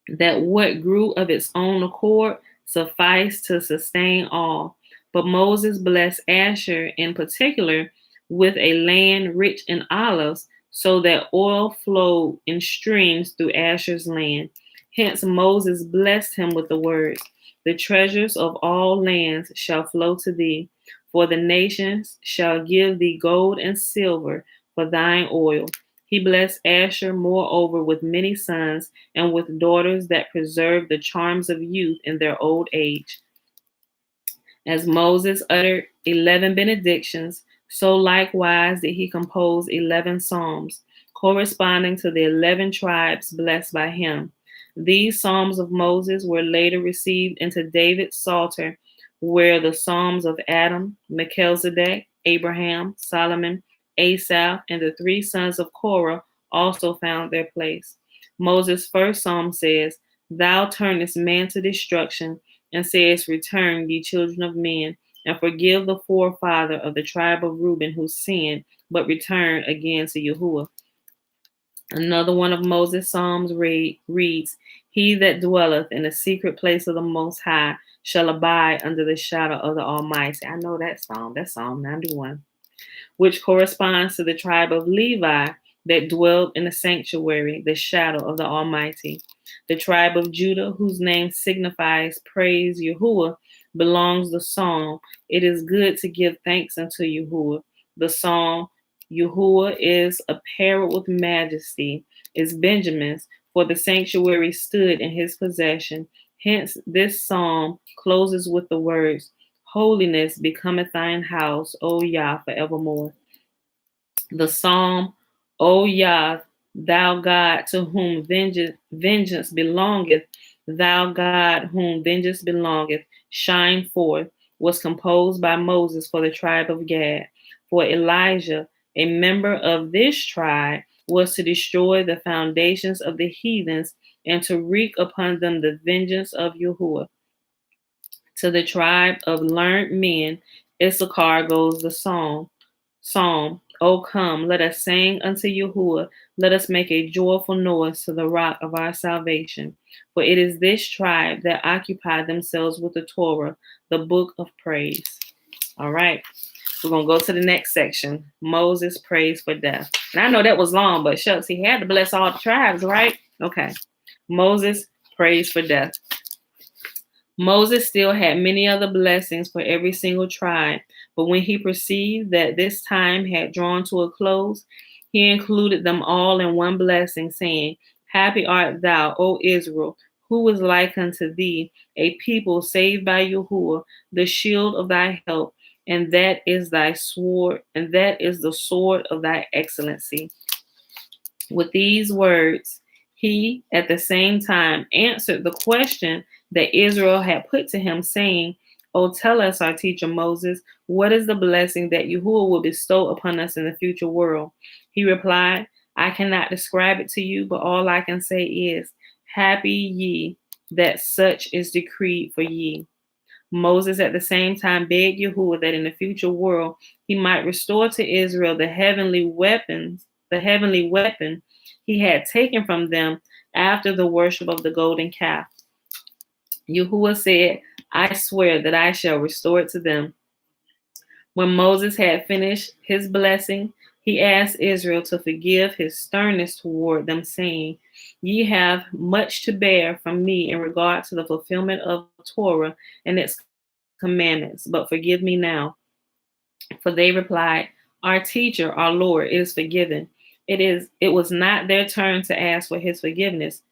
that what grew of its own accord sufficed to sustain all. But Moses blessed Asher in particular with a land rich in olives, so that oil flowed in streams through Asher's land. Hence Moses blessed him with the words, "The treasures of all lands shall flow to thee, for the nations shall give thee gold and silver for thine oil." He blessed Asher moreover with many sons and with daughters that preserved the charms of youth in their old age. As Moses uttered 11 benedictions, so likewise did he compose 11 psalms, corresponding to the 11 tribes blessed by him. These psalms of Moses were later received into David's Psalter, where the psalms of Adam, Melchizedek, Abraham, Solomon, Asaph, and the three sons of Korah also found their place. Moses' first psalm says, "Thou turnest man to destruction, and says, Return, ye children of men, and forgive the forefather of the tribe of Reuben who sinned, but return again to Yahuwah." Another one of Moses' psalms reads, "He that dwelleth in the secret place of the Most High shall abide under the shadow of the Almighty." I know that psalm. That's Psalm 91, which corresponds to the tribe of Levi that dwelled in the sanctuary, the shadow of the Almighty. The tribe of Judah, whose name signifies praise Yahuwah, belongs the psalm, "It is good to give thanks unto Yahuwah." The psalm, "Yahuwah is apparelled with majesty," is Benjamin's, for the sanctuary stood in his possession. Hence, this psalm closes with the words, "Holiness becometh thine house, O Yah, forevermore." The psalm, "O Yah, thou God to whom vengeance belongeth, thou God whom vengeance belongeth, shine forth," was composed by Moses for the tribe of Gad. For Elijah, a member of this tribe, was to destroy the foundations of the heathens and to wreak upon them the vengeance of Yahuwah. To the tribe of learned men, Issachar goes the Psalm, "O come, let us sing unto Yahuwah, let us make a joyful noise to the rock of our salvation. For it is this tribe that occupy themselves with the Torah, the book of praise." All right, we're going to go to the next section. Moses prays for death. And I know that was long, but shucks, he had to bless all the tribes, right? Okay, Moses prays for death. Moses still had many other blessings for every single tribe, but when he perceived that this time had drawn to a close, he included them all in one blessing, saying, "Happy art thou, O Israel, who is like unto thee, a people saved by Yahuwah, the shield of thy help, and that is thy sword, and that is the sword of thy excellency." With these words, he at the same time answered the question that Israel had put to him, saying, "O tell us, our teacher Moses, what is the blessing that Yahuwah will bestow upon us in the future world?" He replied, "I cannot describe it to you, but all I can say is, happy ye that such is decreed for ye." Moses at the same time begged Yahuwah that in the future world he might restore to Israel the heavenly weapon he had taken from them after the worship of the golden calf. Yahuwah said, "I swear that I shall restore it to them." When Moses had finished his blessing, he asked Israel to forgive his sternness toward them, saying, "Ye have much to bear from me in regard to the fulfillment of Torah and its commandments, but forgive me now." For they replied, "Our teacher, our Lord, it is forgiven." It was not their turn to ask for his forgiveness.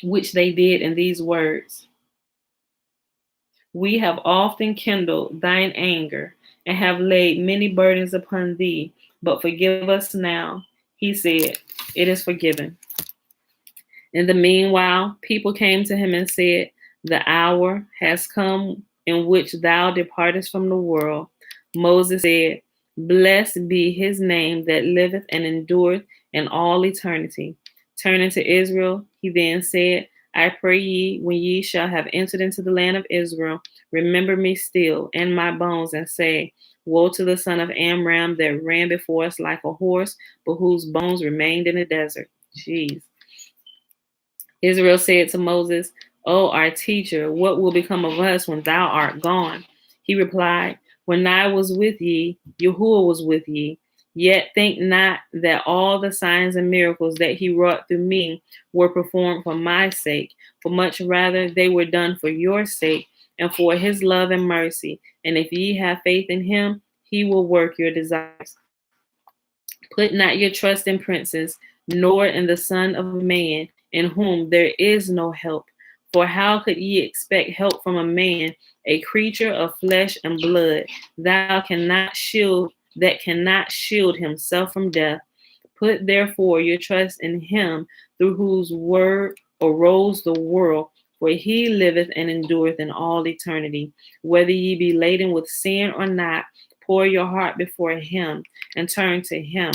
which they did in these words: We have often kindled thine anger, and have laid many burdens upon thee, but forgive us now. He said, It is forgiven. In the meanwhile, people came to him and said, The hour has come in which thou departest from the world. Moses said, Blessed be his name that liveth and endureth in all eternity. Turning to Israel, he then said, I pray ye, when ye shall have entered into the land of Israel, remember me still and my bones, and say, Woe to the son of Amram that ran before us like a horse, but whose bones remained in the desert. Jeez. Israel said to Moses, O our teacher, what will become of us when thou art gone? He replied, When I was with ye, Yahuwah was with ye. Yet think not that all the signs and miracles that he wrought through me were performed for my sake, for much rather they were done for your sake and for his love and mercy. And if ye have faith in him, he will work your desires. Put not your trust in princes, nor in the Son of Man, in whom there is no help. For how could ye expect help from a man, a creature of flesh and blood, that cannot shield himself from death? Put therefore your trust in him, through whose word arose the world, for he liveth and endureth in all eternity. Whether ye be laden with sin or not, pour your heart before him and turn to him.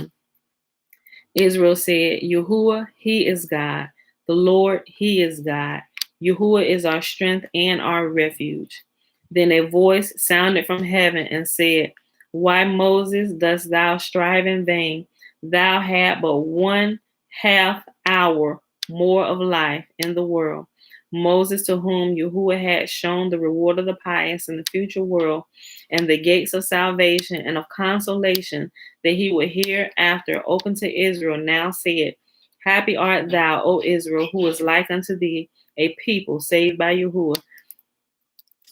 Israel said, Yahuwah, he is God. The Lord, he is God. Yahuwah is our strength and our refuge. Then a voice sounded from heaven and said, Why, Moses, dost thou strive in vain? Thou had but 1/2 hour more of life in the world. Moses, to whom Yahuwah had shown the reward of the pious in the future world, and the gates of salvation and of consolation that he would hereafter open to Israel, now said, Happy art thou, O Israel, who is like unto thee, a people saved by Yahuwah.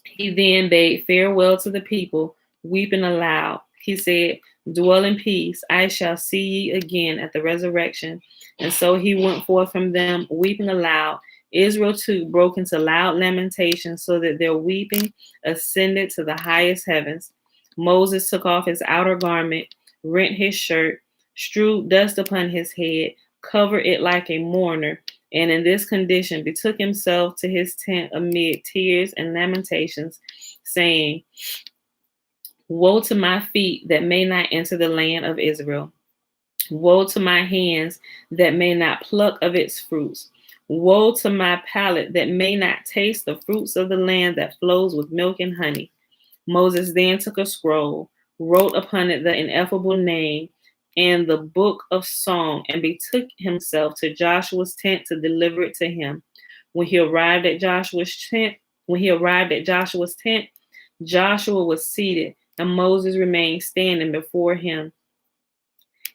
He then bade farewell to the people, weeping aloud. He said, Dwell in peace, I shall see ye again at the resurrection. And so he went forth from them, weeping aloud. Israel too broke into loud lamentation, so that their weeping ascended to the highest heavens. Moses took off his outer garment, rent his shirt, strewed dust upon his head, covered it like a mourner, and in this condition betook himself to his tent amid tears and lamentations, saying, Woe to my feet that may not enter the land of Israel. Woe to my hands that may not pluck of its fruits. Woe to my palate that may not taste the fruits of the land that flows with milk and honey. Moses then took a scroll, wrote upon it the ineffable name and the book of song, and betook himself to Joshua's tent to deliver it to him. When he arrived at Joshua's tent, Joshua was seated, and Moses remained standing before him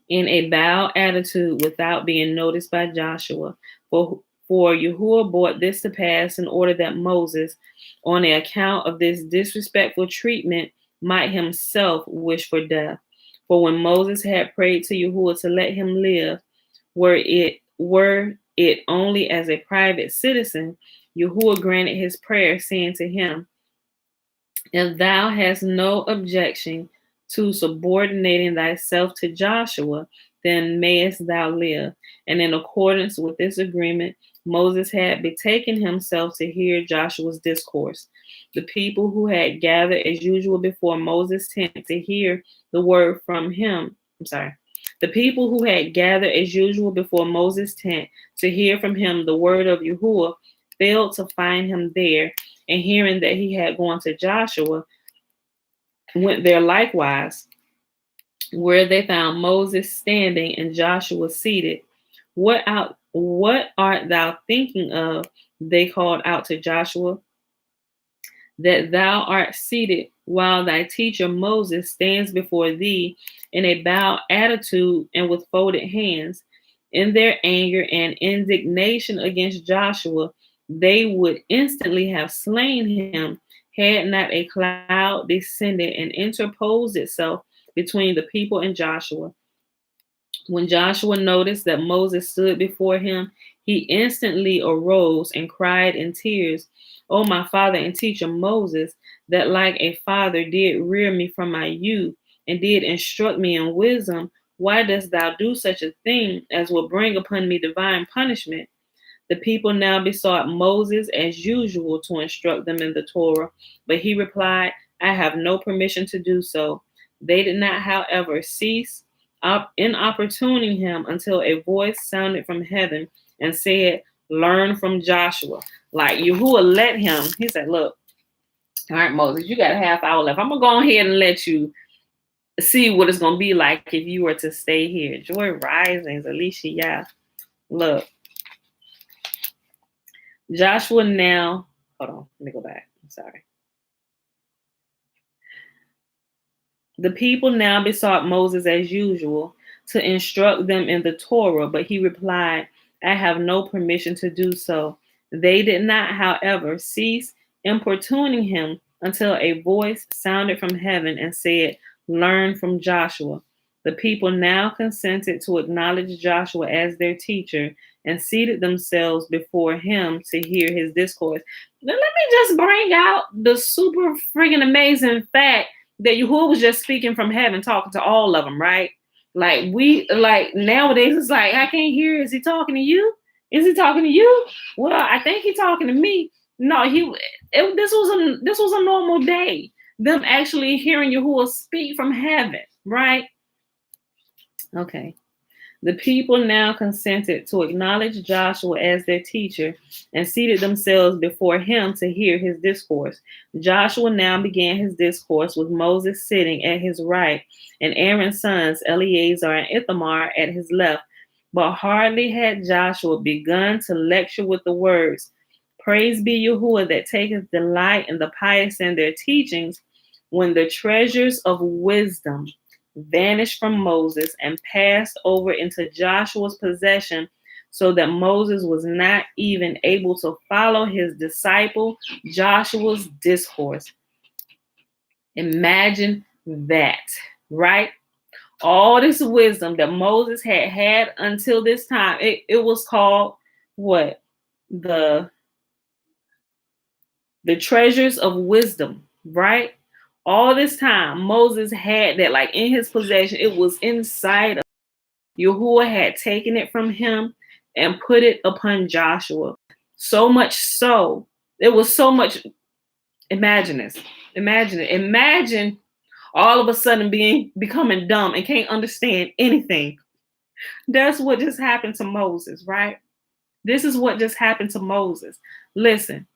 in a bowed attitude without being noticed by Joshua. For Yahuwah brought this to pass in order that Moses, on the account of this disrespectful treatment, might himself wish for death. For when Moses had prayed to Yahuwah to let him live, were it only as a private citizen, Yahuwah granted his prayer, saying to him, If thou hast no objection to subordinating thyself to Joshua, then mayest thou live. And in accordance with this agreement, Moses had betaken himself to hear Joshua's discourse. The people who had gathered as usual before Moses' tent to hear the word from him, the people who had gathered as usual before Moses' tent to hear from him the word of Yahuwah failed to find him there, and hearing that he had gone to Joshua, went there likewise, where they found Moses standing and Joshua seated. What art thou thinking of? They called out to Joshua. That thou art seated while thy teacher Moses stands before thee in a bowed attitude and with folded hands. In their anger and indignation against Joshua, they would instantly have slain him had not a cloud descended and interposed itself between the people and Joshua. When Joshua noticed that Moses stood before him, he instantly arose and cried in tears, "O my father and teacher Moses, that like a father did rear me from my youth and did instruct me in wisdom, why dost thou do such a thing as will bring upon me divine punishment?" The people now besought Moses as usual to instruct them in the Torah, but he replied, "I have no permission to do so." They did not, however, cease importuning him until a voice sounded from heaven and said, "Learn from Joshua." Like Yahuwah let him, he said, "Look, all right, Moses, you got a half hour left. I'm going to go ahead and let you see what it's going to be like if you were to stay here." Joy Risings, Alicia, yeah. Look, Joshua now, hold on, let me go back. I'm sorry. The people now besought Moses as usual to instruct them in the Torah, but he replied, "I have no permission to do so." They did not, however, cease importuning him until a voice sounded from heaven and said, "Learn from Joshua." The people now consented to acknowledge Joshua as their teacher and seated themselves before him to hear his discourse. Now, let me just bring out the super friggin' amazing fact that Yahuwah was just speaking from heaven, talking to all of them, right? Like nowadays, it's like, I can't hear. Is he talking to you? Is he talking to you? Well, I think he's talking to me. No, this was a normal day. Them actually hearing Yahuwah speak from heaven, right? Okay. The people now consented to acknowledge Joshua as their teacher and seated themselves before him to hear his discourse. Joshua now began his discourse with Moses sitting at his right and Aaron's sons Eleazar and Ithamar at his left. But hardly had Joshua begun to lecture with the words, "Praise be Yahuwah that taketh delight in the pious and their teachings," when the treasures of wisdom vanished from Moses and passed over into Joshua's possession, so that Moses was not even able to follow his disciple Joshua's discourse. Imagine that, right? All this wisdom that Moses had until this time, it was called what? The treasures of wisdom, right? All this time, Moses had that like in his possession. It was inside of Yahuwah had taken it from him and put it upon Joshua. So much so, it was so much. Imagine this. Imagine it. Imagine all of a sudden becoming dumb and can't understand anything. That's what just happened to Moses, right? This is what just happened to Moses. Listen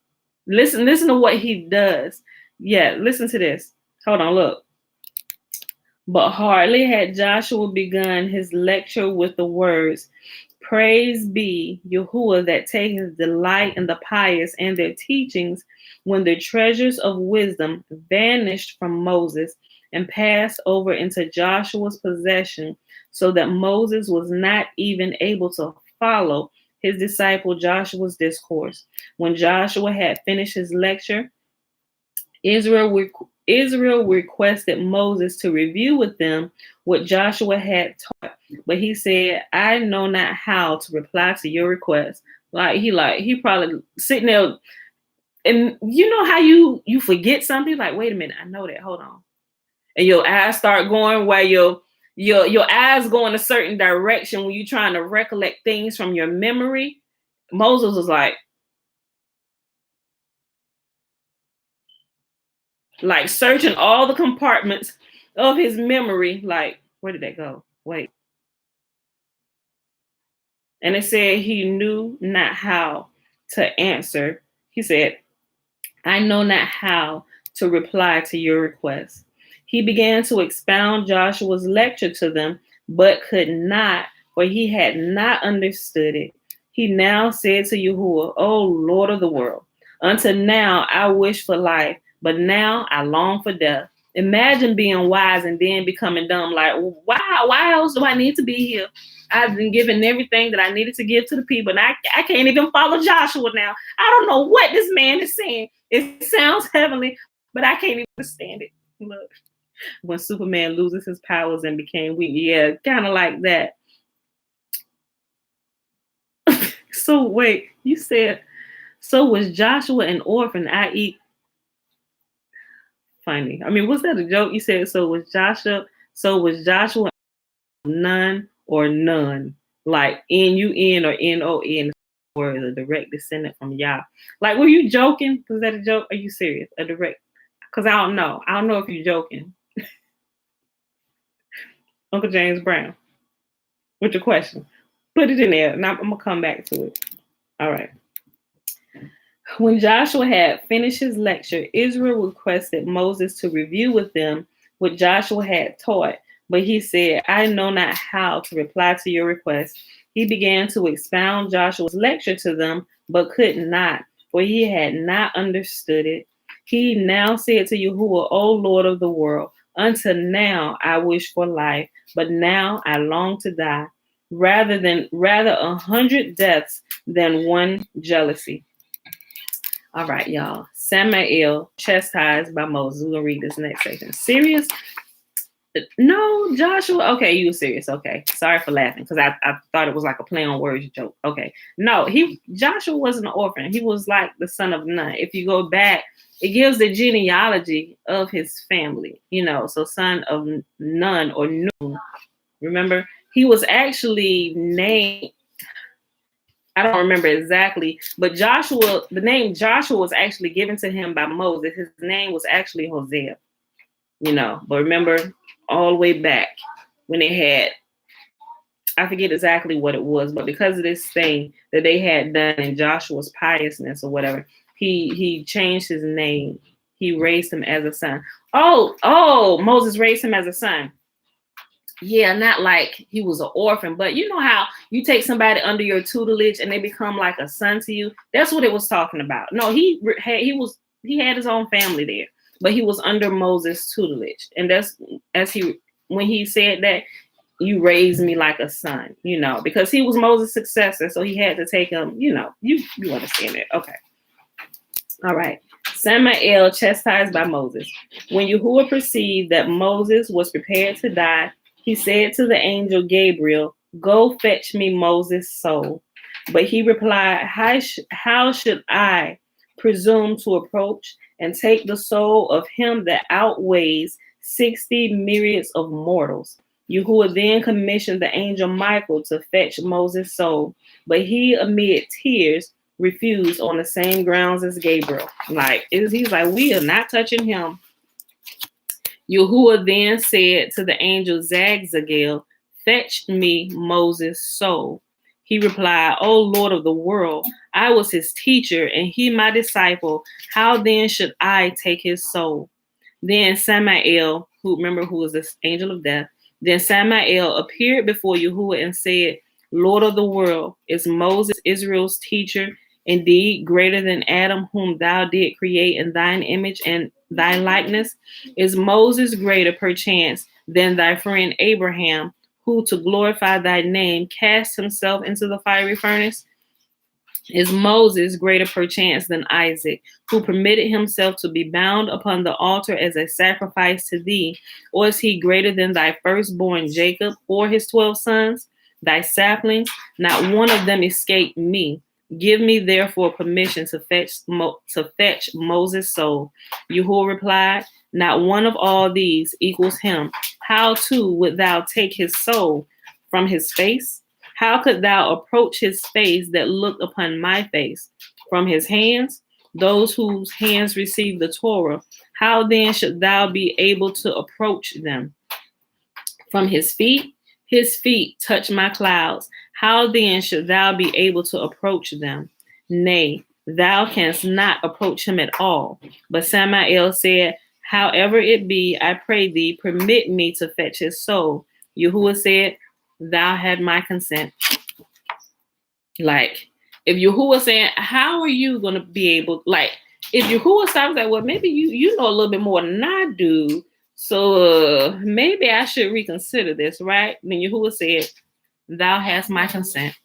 to what he does. Yeah, listen to this. Hold on, look. But hardly had Joshua begun his lecture with the words, "Praise be Yahuwah that taketh delight in the pious and their teachings," when the treasures of wisdom vanished from Moses and passed over into Joshua's possession, so that Moses was not even able to follow his disciple Joshua's discourse. When Joshua had finished his lecture, Israel requested Moses to review with them what Joshua had taught, but he said, "I know not how to reply to your request." He probably sitting there, and you know how you forget something, like, wait a minute, I know that, hold on. And your eyes start going while your eyes go in a certain direction when you're trying to recollect things from your memory. Moses was like searching all the compartments of his memory, like, where did that go? Wait. And it said he knew not how to answer. He said, "I know not how to reply to your request." He began to expound Joshua's lecture to them, but could not, for he had not understood it. He now said to Yahuwah, "O Lord of the world, until now I wish for life, but now I long for death." Imagine being wise and then becoming dumb. Like, why else do I need to be here? I've been given everything that I needed to give to the people, and I can't even follow Joshua now. I don't know what this man is saying. It sounds heavenly, but I can't even understand it. Look, when Superman loses his powers and became weak, yeah, kind of like that. So wait, you said, so was Joshua an orphan, i.e., funny. I mean, was that a joke? You said, so was Joshua none or none? Like N-U-N or N-O-N, or a direct descendant from Yah. Like, were you joking? Was that a joke? Are you serious? A direct? Because I don't know. I don't know if you're joking. Uncle James Brown, with your question. Put it in there, and I'm going to come back to it. All right. When Joshua had finished his lecture, Israel requested Moses to review with them what Joshua had taught, but he said, I know not how to reply to your request. He began to expound Joshua's lecture to them, but could not, for he had not understood it. He now said to Yahuwah, O Lord of the world, until now I wish for life, but now I long to die, rather 100 deaths than one jealousy. All right, y'all. Samael chastised by Moses. We're going to read this next section. Serious? No, Joshua. Okay, you were serious. Okay. Sorry for laughing because I thought it was like a play on words joke. Okay. No, Joshua wasn't an orphan. He was like the son of Nun. If you go back, it gives the genealogy of his family, so son of Nun or Nun. Remember, he was actually named, I don't remember exactly, but the name Joshua was actually given to him by Moses. His name was actually Hosea, but remember all the way back when they had, I forget exactly what it was, but because of this thing that they had done in Joshua's piousness or whatever, he changed his name. He raised him as a son. Oh, Moses raised him as a son. Yeah, not like he was an orphan, but you know how you take somebody under your tutelage and they become like a son to you? That's what it was talking about. No, he had his own family there, but he was under Moses' tutelage. And that's when he said that, you raised me like a son, because he was Moses' successor, so he had to take him, you understand it. Okay. All right. Samael chastised by Moses. When Yahuwah perceived that Moses was prepared to die, he said to the angel Gabriel, go fetch me Moses' soul. But he replied, how should I presume to approach and take the soul of him that outweighs 60 myriads of mortals? Yahuwah then commissioned the angel Michael to fetch Moses' soul, but he, amid tears, refused on the same grounds as Gabriel. He's like, we are not touching him. Yahuwah then said to the angel Zagzagel, fetch me Moses' soul. He replied, O Lord of the world, I was his teacher and he my disciple. How then should I take his soul? Then Samael, who was this angel of death, then Samael appeared before Yahuwah and said, Lord of the world, is Moses Israel's teacher indeed greater than Adam, whom thou did create in thine image and thy likeness? Is Moses greater perchance than thy friend Abraham, who to glorify thy name cast himself into the fiery furnace? Is Moses greater perchance than Isaac, who permitted himself to be bound upon the altar as a sacrifice to thee? Or is he greater than thy firstborn Jacob or his 12 sons? Thy saplings, not one of them escaped me. Give me therefore permission to fetch Moses' soul. Yahuwah replied, not one of all these equals him. How too would thou take his soul from his face? How could thou approach his face that looked upon my face? From his hands, those whose hands received the Torah, how then should thou be able to approach them? From his feet touch my clouds. How then should thou be able to approach them? Nay, thou canst not approach him at all. But Samael said, however it be, I pray thee, permit me to fetch his soul. Yahuwah said, thou had my consent. Like, if Yahuwah saying, how are you going to be able, if Yahuwah stops at, well, maybe you know a little bit more than I do, so maybe I should reconsider this, right? Then Yahuwah said, thou hast my consent.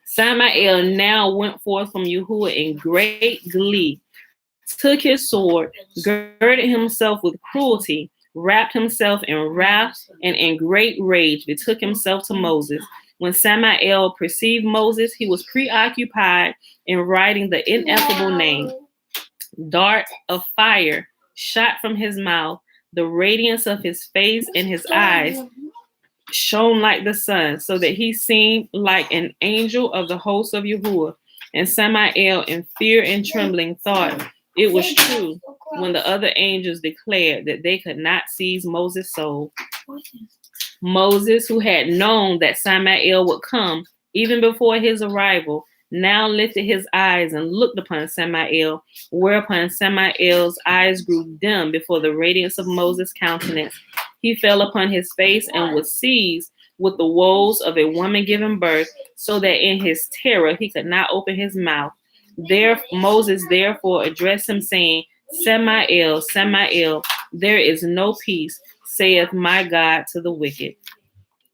Samael now went forth from Yahuwah in great glee, took his sword, girded himself with cruelty, wrapped himself in wrath, and in great rage betook himself to Moses. When Samael perceived Moses, he was preoccupied in writing the ineffable name. Dart of fire shot from his mouth. The radiance of his face and his eyes shone like the sun, so that he seemed like an angel of the host of Yahuwah. And Samael, in fear and trembling, thought it was true when the other angels declared that they could not seize Moses' soul. Moses, who had known that Samael would come even before his arrival, now lifted his eyes and looked upon Samael, whereupon Samael's eyes grew dim before the radiance of Moses' countenance. He fell upon his face and was seized with the woes of a woman giving birth, so that in his terror he could not open his mouth. Moses therefore addressed him, saying, Samael, Samael, there is no peace, saith my God to the wicked.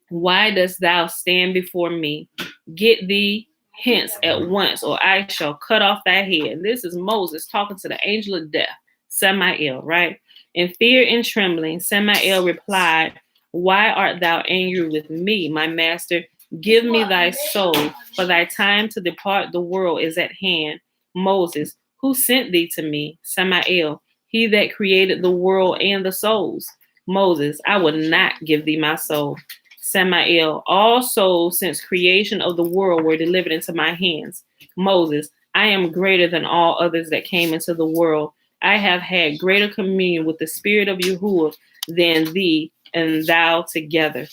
Why dost thou stand before me? Get thee hence at once, or I shall cut off thy head. And this is Moses talking to the angel of death, Samael, right? In fear and trembling, Samael replied, Why art thou angry with me, my master? Give me thy soul, for thy time to depart the world is at hand. Moses, who sent thee to me? Samael, he that created the world and the souls. Moses, I will not give thee my soul. Samael, all souls since creation of the world were delivered into my hands. Moses, I am greater than all others that came into the world. I have had greater communion with the spirit of Yahuwah than thee and thou together.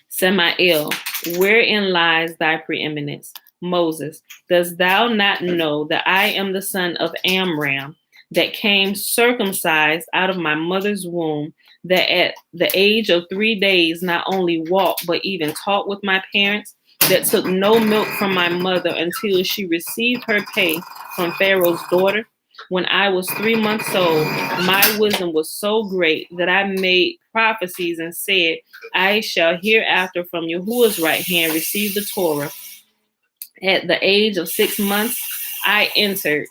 Samael, wherein lies thy preeminence? Moses, dost thou not know that I am the son of Amram, that came circumcised out of my mother's womb, that at the age of 3 days not only walked, but even talked with my parents, that took no milk from my mother until she received her pay from Pharaoh's daughter? When I was 3 months old, my wisdom was so great that I made prophecies and said, I shall hereafter from Yahuwah's right hand receive the Torah. At the age of 6 months, I entered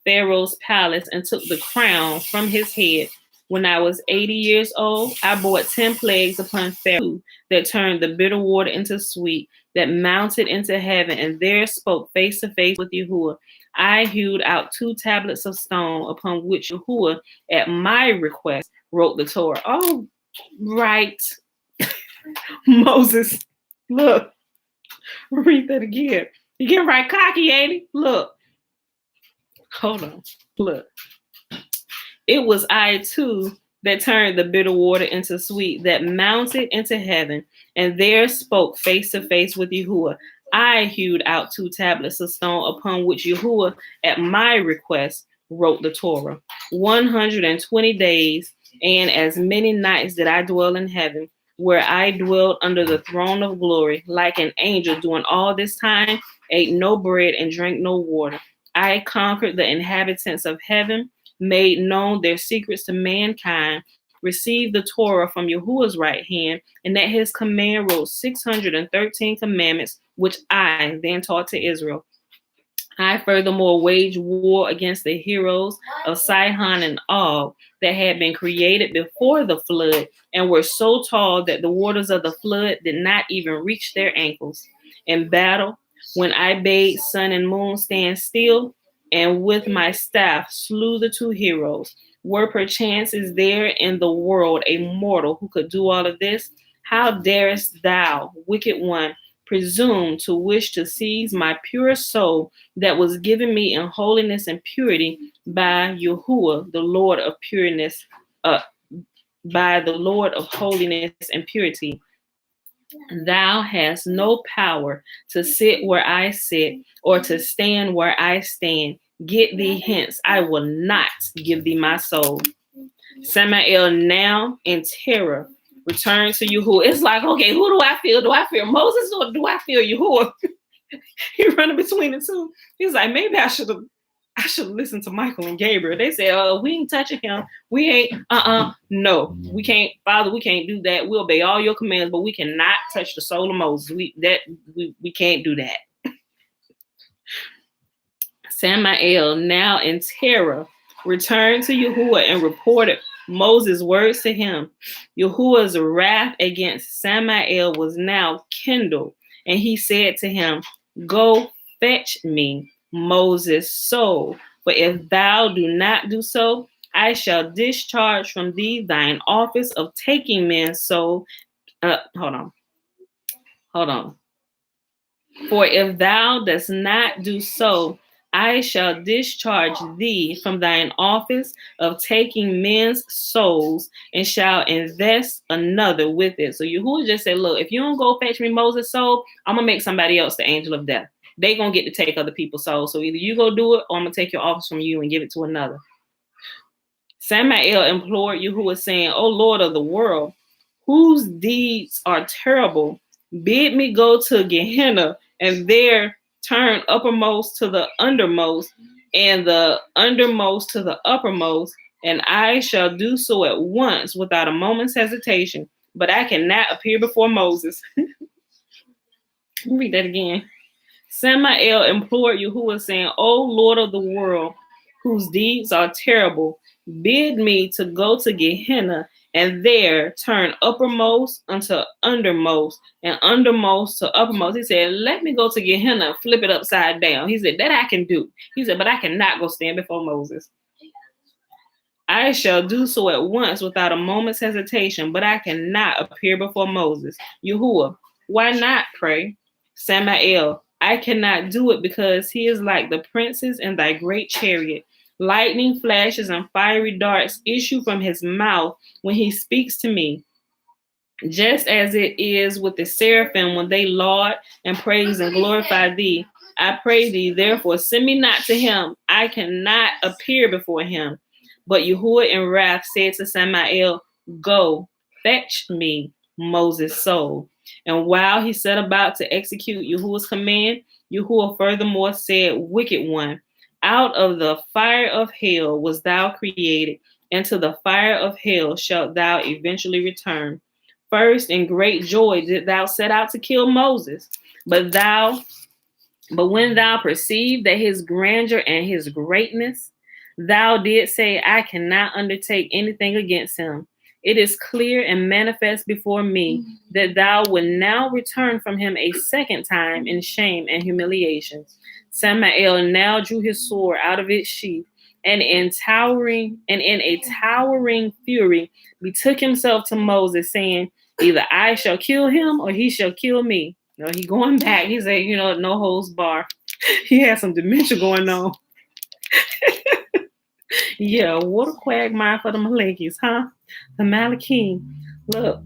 Pharaoh's palace and took the crown from his head. When I was 80 years old, I brought 10 plagues upon Pharaoh that turned the bitter water into sweet, that mounted into heaven, and there spoke face to face with Yahuwah. I hewed out 2 tablets of stone upon which Yahuwah, at my request, wrote the Torah. Oh, right. Moses, look, read that again. You getting right cocky, ain't he? Look. Hold on. Look. It was I too that turned the bitter water into sweet, that mounted into heaven, and there spoke face to face with Yahuwah. I hewed out 2 tablets of stone upon which Yahuwah, at my request, wrote the Torah. 120 days and as many nights did I dwell in heaven, where I dwelt under the throne of glory, like an angel. During all this time, ate no bread and drank no water. I conquered the inhabitants of heaven, made known their secrets to mankind, received the Torah from Yahuwah's right hand, and at his command wrote 613 commandments, which I then taught to Israel. I furthermore waged war against the heroes of Sihon and Og that had been created before the flood and were so tall that the waters of the flood did not even reach their ankles. In battle, when I bade sun and moon stand still, and with my staff slew the 2 heroes. Were perchance is there in the world a mortal who could do all of this? How darest thou, wicked one, presume to wish to seize my pure soul that was given me in holiness and purity by Yahuwah, the Lord of pureness, by the Lord of holiness and purity? Thou hast no power to sit where I sit, or to stand where I stand. Get thee hence, I will not give thee my soul. Samael, now in terror, returned to Yahuwah. It's like, okay, who do I feel? Do I fear Moses or do I fear Yahuwah? He running between the two. He's like, maybe I should listen to Michael and Gabriel. They said, we ain't touching him. We ain't, no, we can't, Father, we can't do that. We'll obey all your commands, but we cannot touch the soul of Moses. We can't do that. Samael, now in terror, returned to Yahuwah and reported Moses' words to him. Yahuwah's wrath against Samael was now kindled, and he said to him, Go fetch me Moses' soul, for if thou do not do so, I shall discharge from thee thine office of taking men's soul. Hold on. For if thou dost not do so, I shall discharge thee from thine office of taking men's souls and shall invest another with it. So Yahuwah just said, look, if you don't go fetch me Moses' soul, I'm going to make somebody else the angel of death. They going to get to take other people's souls. So either you go do it or I'm going to take your office from you and give it to another. Samael implored Yahuwah, saying, O Lord of the world, whose deeds are terrible, bid me go to Gehenna and there turn uppermost to the undermost and the undermost to the uppermost, and I shall do so at once without a moment's hesitation. But I cannot appear before Moses. Read that again. Samael implored Yahuwah, saying, O Lord of the world, whose deeds are terrible, bid me to go to Gehenna and there turn uppermost unto undermost and undermost to uppermost. He said, let me go to Gehenna and flip it upside down. He said, that I can do. He said, but I cannot go stand before Moses. I shall do so at once without a moment's hesitation, but I cannot appear before Moses. Yahuwah, why not, pray? Samael, I cannot do it because he is like the princes in thy great chariot. Lightning flashes and fiery darts issue from his mouth when he speaks to me, just as it is with the seraphim when they laud and praise and glorify thee. I pray thee, therefore, send me not to him. I cannot appear before him. But Yahuwah in wrath said to Samael, Go, fetch me Moses' soul. And while he set about to execute Yahuwah's command, Yahuwah furthermore said, Wicked one, out of the fire of hell was thou created, and to the fire of hell shalt thou eventually return. First, in great joy did thou set out to kill Moses, but when thou perceived that his grandeur and his greatness, thou didst say, I cannot undertake anything against him. It is clear and manifest before me that thou wilt now return from him a second time in shame and humiliation. Samael now drew his sword out of its sheath, and in a towering fury betook himself to Moses, saying, Either I shall kill him or he shall kill me. No, he going back. He said, no holds bar. He had some dementia going on. Yeah, what a quagmire for the Malekis, huh? The Malakim. Look.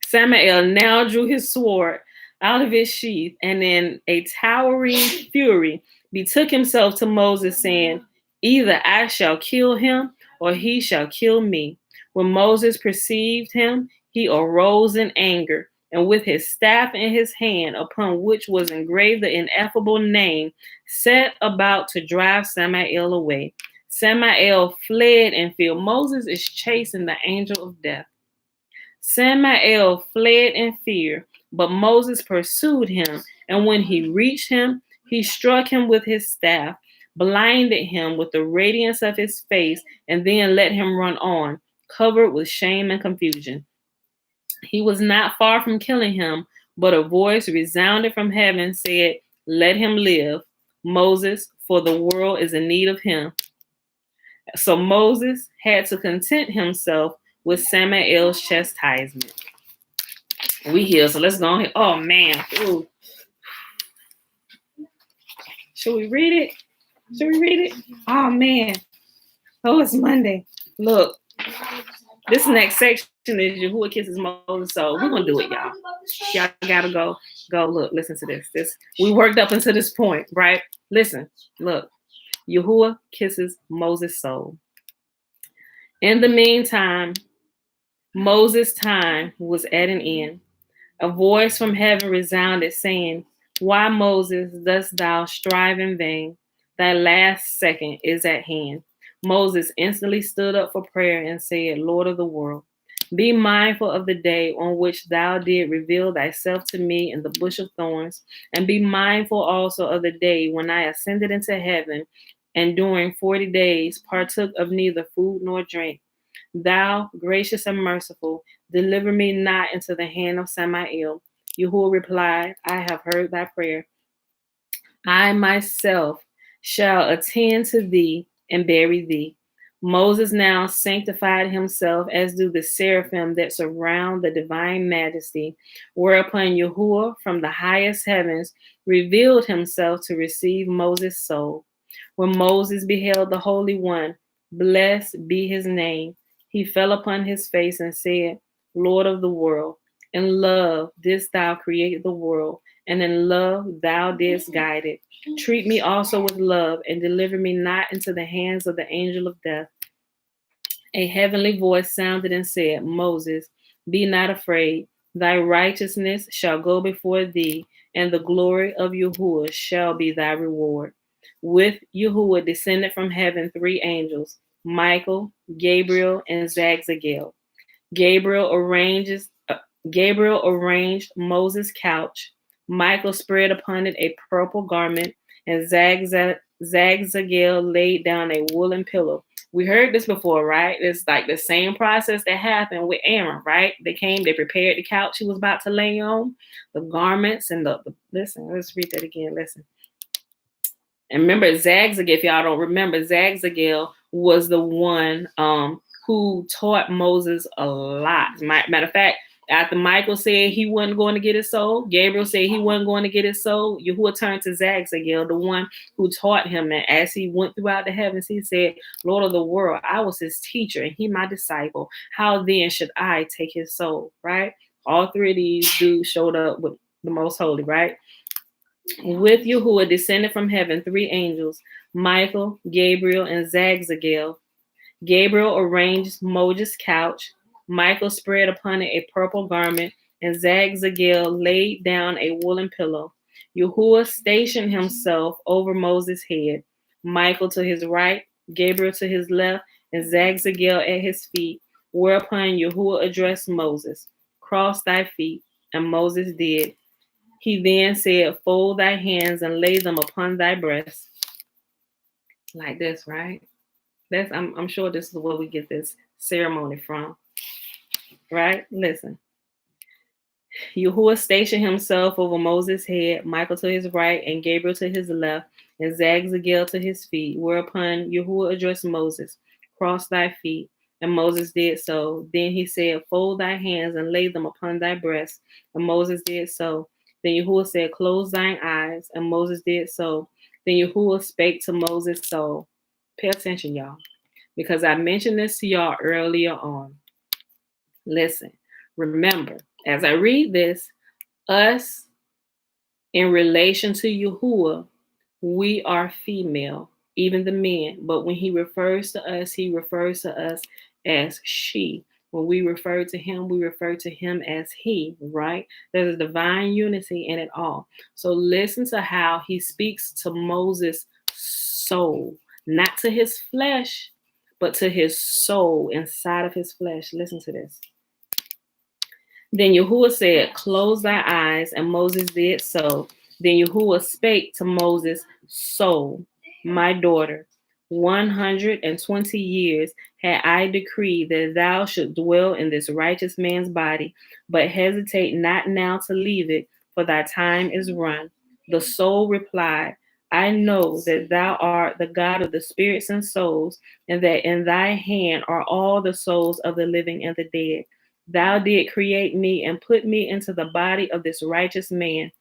Samael now drew his sword out of his sheath, and in a towering fury betook himself to Moses, saying, Either I shall kill him or he shall kill me. When Moses perceived him, he arose in anger, and with his staff in his hand, upon which was engraved the ineffable name, set about to drive Samael away. Samael fled in fear. Moses is chasing the angel of death. Samael fled in fear, but Moses pursued him, and when he reached him, he struck him with his staff, blinded him with the radiance of his face, and then let him run on, covered with shame and confusion. He was not far from killing him, but a voice resounded from heaven, said, Let him live, Moses, for the world is in need of him. So Moses had to content himself with Samael's chastisement. We here, so let's go on. Oh man. Ooh. Should we read it? Oh man. Oh, it's Monday. Look. This next section is Yahuwah kisses Moses. So we're gonna do it, y'all. Y'all gotta go look, listen to this. We worked up until this point, right? Listen, look. Yahuwah kisses Moses' soul. In the meantime, Moses' time was at an end. A voice from heaven resounded, saying, Why, Moses, dost thou strive in vain? Thy last second is at hand. Moses instantly stood up for prayer and said, Lord of the world, be mindful of the day on which thou did reveal thyself to me in the bush of thorns, and be mindful also of the day when I ascended into heaven, and during 40 days partook of neither food nor drink. Thou, gracious and merciful, deliver me not into the hand of Samael. Yahuwah replied, I have heard thy prayer. I myself shall attend to thee and bury thee. Moses now sanctified himself, as do the seraphim that surround the divine majesty, whereupon Yahuwah from the highest heavens revealed himself to receive Moses' soul. When Moses beheld the Holy One, blessed be his name, he fell upon his face and said, Lord of the world, in love didst thou create the world, and in love thou didst guide it. Treat me also with love, and deliver me not into the hands of the angel of death. A heavenly voice sounded and said, Moses, be not afraid. Thy righteousness shall go before thee, and the glory of Yahuwah shall be thy reward. With Yahuwah descended from heaven three angels, Michael, Gabriel, and Zagzagel. Gabriel arranges Gabriel arranged Moses' couch. Michael spread upon it a purple garment, and Zagzagel laid down a woolen pillow. We heard this before, right? It's like the same process that happened with Aaron, right? They came, they prepared the couch he was about to lay on, the garments, and the listen, let's read that again. Listen. And remember, Zagzagel, if y'all don't remember, Zagzagel was the one who taught Moses a lot. Matter of fact, after Michael said he wasn't going to get his soul, Gabriel said he wasn't going to get his soul, Yahuwah turned to Zagzagel, the one who taught him. And as he went throughout the heavens, he said, Lord of the world, I was his teacher and he my disciple. How then should I take his soul, right? All three of these dudes showed up with the most holy, right? With Yahuwah descended from heaven three angels, Michael, Gabriel, and Zagzagel. Gabriel arranged Moses' couch. Michael spread upon it a purple garment, and Zagzagel laid down a woolen pillow. Yahuwah stationed himself over Moses' head, Michael to his right, Gabriel to his left, and Zagzagel at his feet, whereupon Yahuwah addressed Moses, Cross thy feet, and Moses did. He then said, Fold thy hands and lay them upon thy breast. Like this, right? I'm sure this is where we get this ceremony from. Right? Listen. Yahuwah stationed himself over Moses' head, Michael to his right, and Gabriel to his left, and Zagzagel to his feet, whereupon Yahuwah addressed Moses, Cross thy feet. And Moses did so. Then he said, Fold thy hands and lay them upon thy breast. And Moses did so. Then Yahuwah said, Close thine eyes. And Moses did so. Then Yahuwah spake to Moses' soul. Pay attention, y'all, because I mentioned this to y'all earlier on. Listen, remember, as I read this, us in relation to Yahuwah, we are female, even the men. But when he refers to us as she. When we refer to him, we refer to him as he, right? There's a divine unity in it all. So listen to how he speaks to Moses' soul, not to his flesh, but to his soul inside of his flesh. Listen to this. Then Yahuwah said, Close thy eyes, and Moses did so. Then Yahuwah spake to Moses' soul, My daughter, 120 years had I decreed that thou should dwell in this righteous man's body, but hesitate not now to leave it, for thy time is run. The soul replied, I know that thou art the God of the spirits and souls, and that in thy hand are all the souls of the living and the dead. Thou did create me and put me into the body of this righteous man.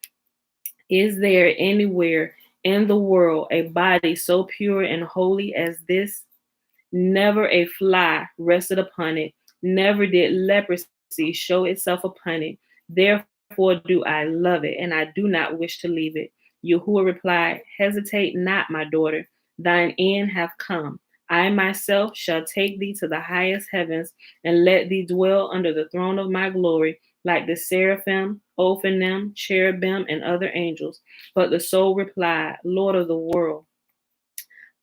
Is there anywhere in the world a body so pure and holy as this? Never a fly rested upon it. Never did leprosy show itself upon it. Therefore do I love it, and I do not wish to leave it. Yahuwah replied, Hesitate not, my daughter. Thine end hath come. I myself shall take thee to the highest heavens and let thee dwell under the throne of my glory, like the seraphim, Ophanim, cherubim, and other angels. But the soul replied, Lord of the world,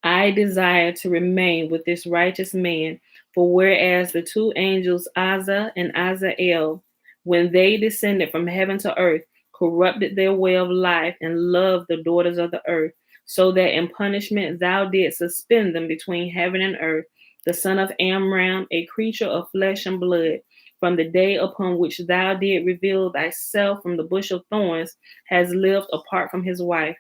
I desire to remain with this righteous man, for whereas the two angels, Azza and Azael, when they descended from heaven to earth, corrupted their way of life and loved the daughters of the earth, so that in punishment thou didst suspend them between heaven and earth. The son of Amram, a creature of flesh and blood, from the day upon which thou didst reveal thyself from the bush of thorns, has lived apart from his wife.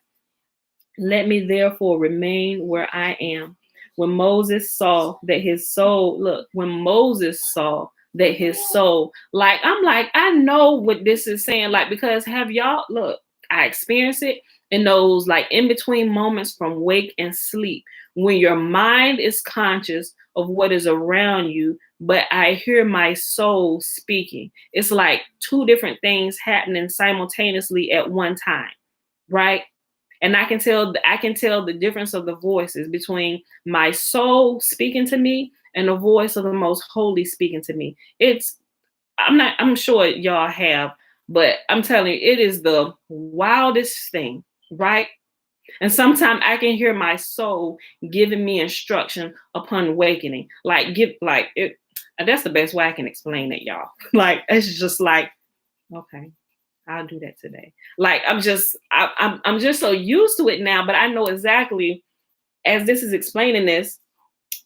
Let me therefore remain where I am. When Moses saw that his soul, look, when Moses saw that his soul, like, I'm like, I know what this is saying, like, because have y'all, look, I experience it in those like in between moments from wake and sleep, when your mind is conscious of what is around you, but I hear my soul speaking. It's like two different things happening simultaneously at one time, right? And I can tell the difference of the voices between my soul speaking to me and the voice of the most holy speaking to me. I'm sure y'all have, but I'm telling you, it is the wildest thing, right? And sometimes I can hear my soul giving me instruction upon awakening. That's the best way I can explain it, y'all. Like, it's just like, okay, I'll do that today. Like, I'm just so used to it now, but I know exactly, as this is explaining this,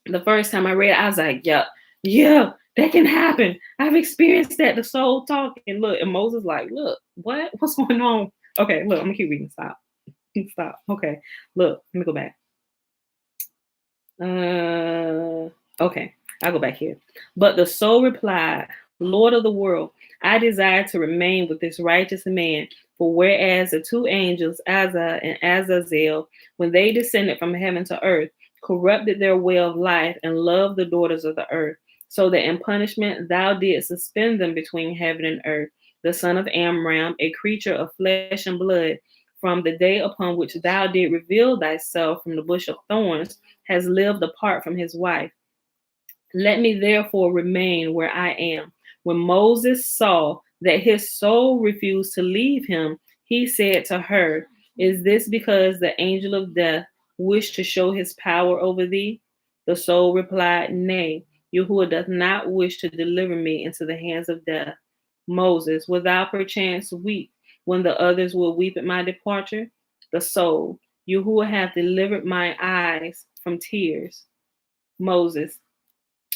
the first time I read it, I was like, yeah, that can happen. I've experienced that, the soul talking. Look, and Moses like, look, what's going on? Okay, look, I'm gonna keep reading. Stop. Okay, look, let me go back. Okay, I'll go back here. But the soul replied, Lord of the world, I desire to remain with this righteous man. For whereas the two angels, Azza and Azazel, when they descended from heaven to earth, corrupted their way of life and loved the daughters of the earth, so that in punishment thou didst suspend them between heaven and earth. The son of Amram, a creature of flesh and blood, from the day upon which thou didst reveal thyself from the bush of thorns, has lived apart from his wife. Let me therefore remain where I am. When Moses saw that his soul refused to leave him, he said to her, Is this because the angel of death wished to show his power over thee? The soul replied, Nay, Yahuwah doth not wish to deliver me into the hands of death. Moses, will thou perchance weep when the others will weep at my departure? The soul, Yahuwah hath delivered my eyes from tears. Moses,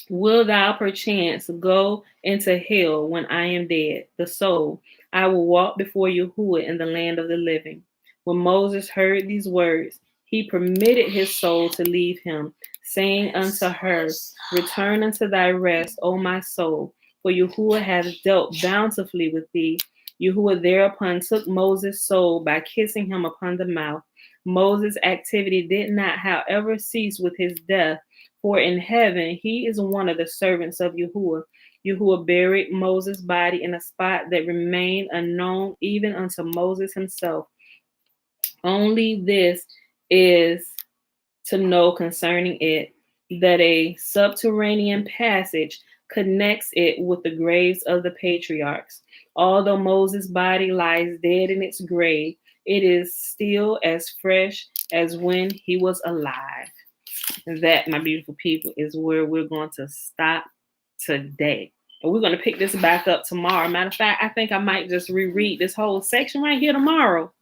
will thou perchance go into hell when I am dead? The soul, I will walk before Yahuwah in the land of the living. When Moses heard these words, he permitted his soul to leave him, saying unto her, Return unto thy rest, O my soul, for Yahuwah hath dealt bountifully with thee. Yahuwah thereupon took Moses' soul by kissing him upon the mouth. Moses' activity did not, however, cease with his death, for in heaven he is one of the servants of Yahuwah. Yahuwah buried Moses' body in a spot that remained unknown even unto Moses himself. Only this is to know concerning it, that a subterranean passage connects it with the graves of the patriarchs. Although Moses' body lies dead in its grave, it is still as fresh as when he was alive. And that, my beautiful people, is where we're going to stop today. And we're going to pick this back up tomorrow. Matter of fact, I think I might just reread this whole section right here tomorrow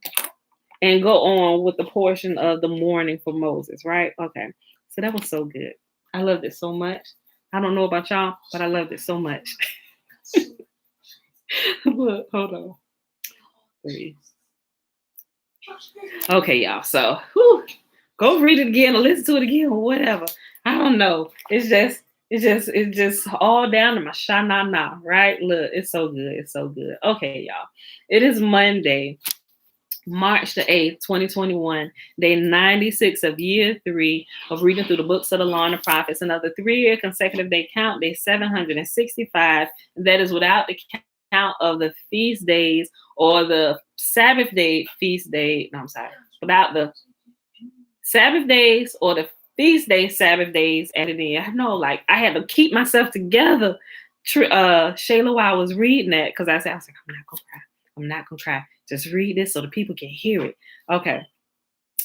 and go on with the portion of the mourning for Moses, right? Okay. So that was so good. I loved it so much. I don't know about y'all, but I loved it so much. Look, hold on. 3. Okay, y'all. So go read it again or listen to it again or whatever. I don't know. It's just all down to my sha-na-na, right? Look, it's so good. It's so good. Okay, y'all. It is Monday, March the 8th, 2021, day 96 of year 3 of reading through the books of the law and the prophets. Another 3-year consecutive day count, day 765. That is without the count of the feast days or the Sabbath day feast day. No, I'm sorry. Without the Sabbath days or the feast day Sabbath days added in. I know, like, I had to keep myself together. Shayla, while I was reading that, because I was like, I'm not gonna cry. I'm not gonna try. Just read this so the people can hear it. Okay.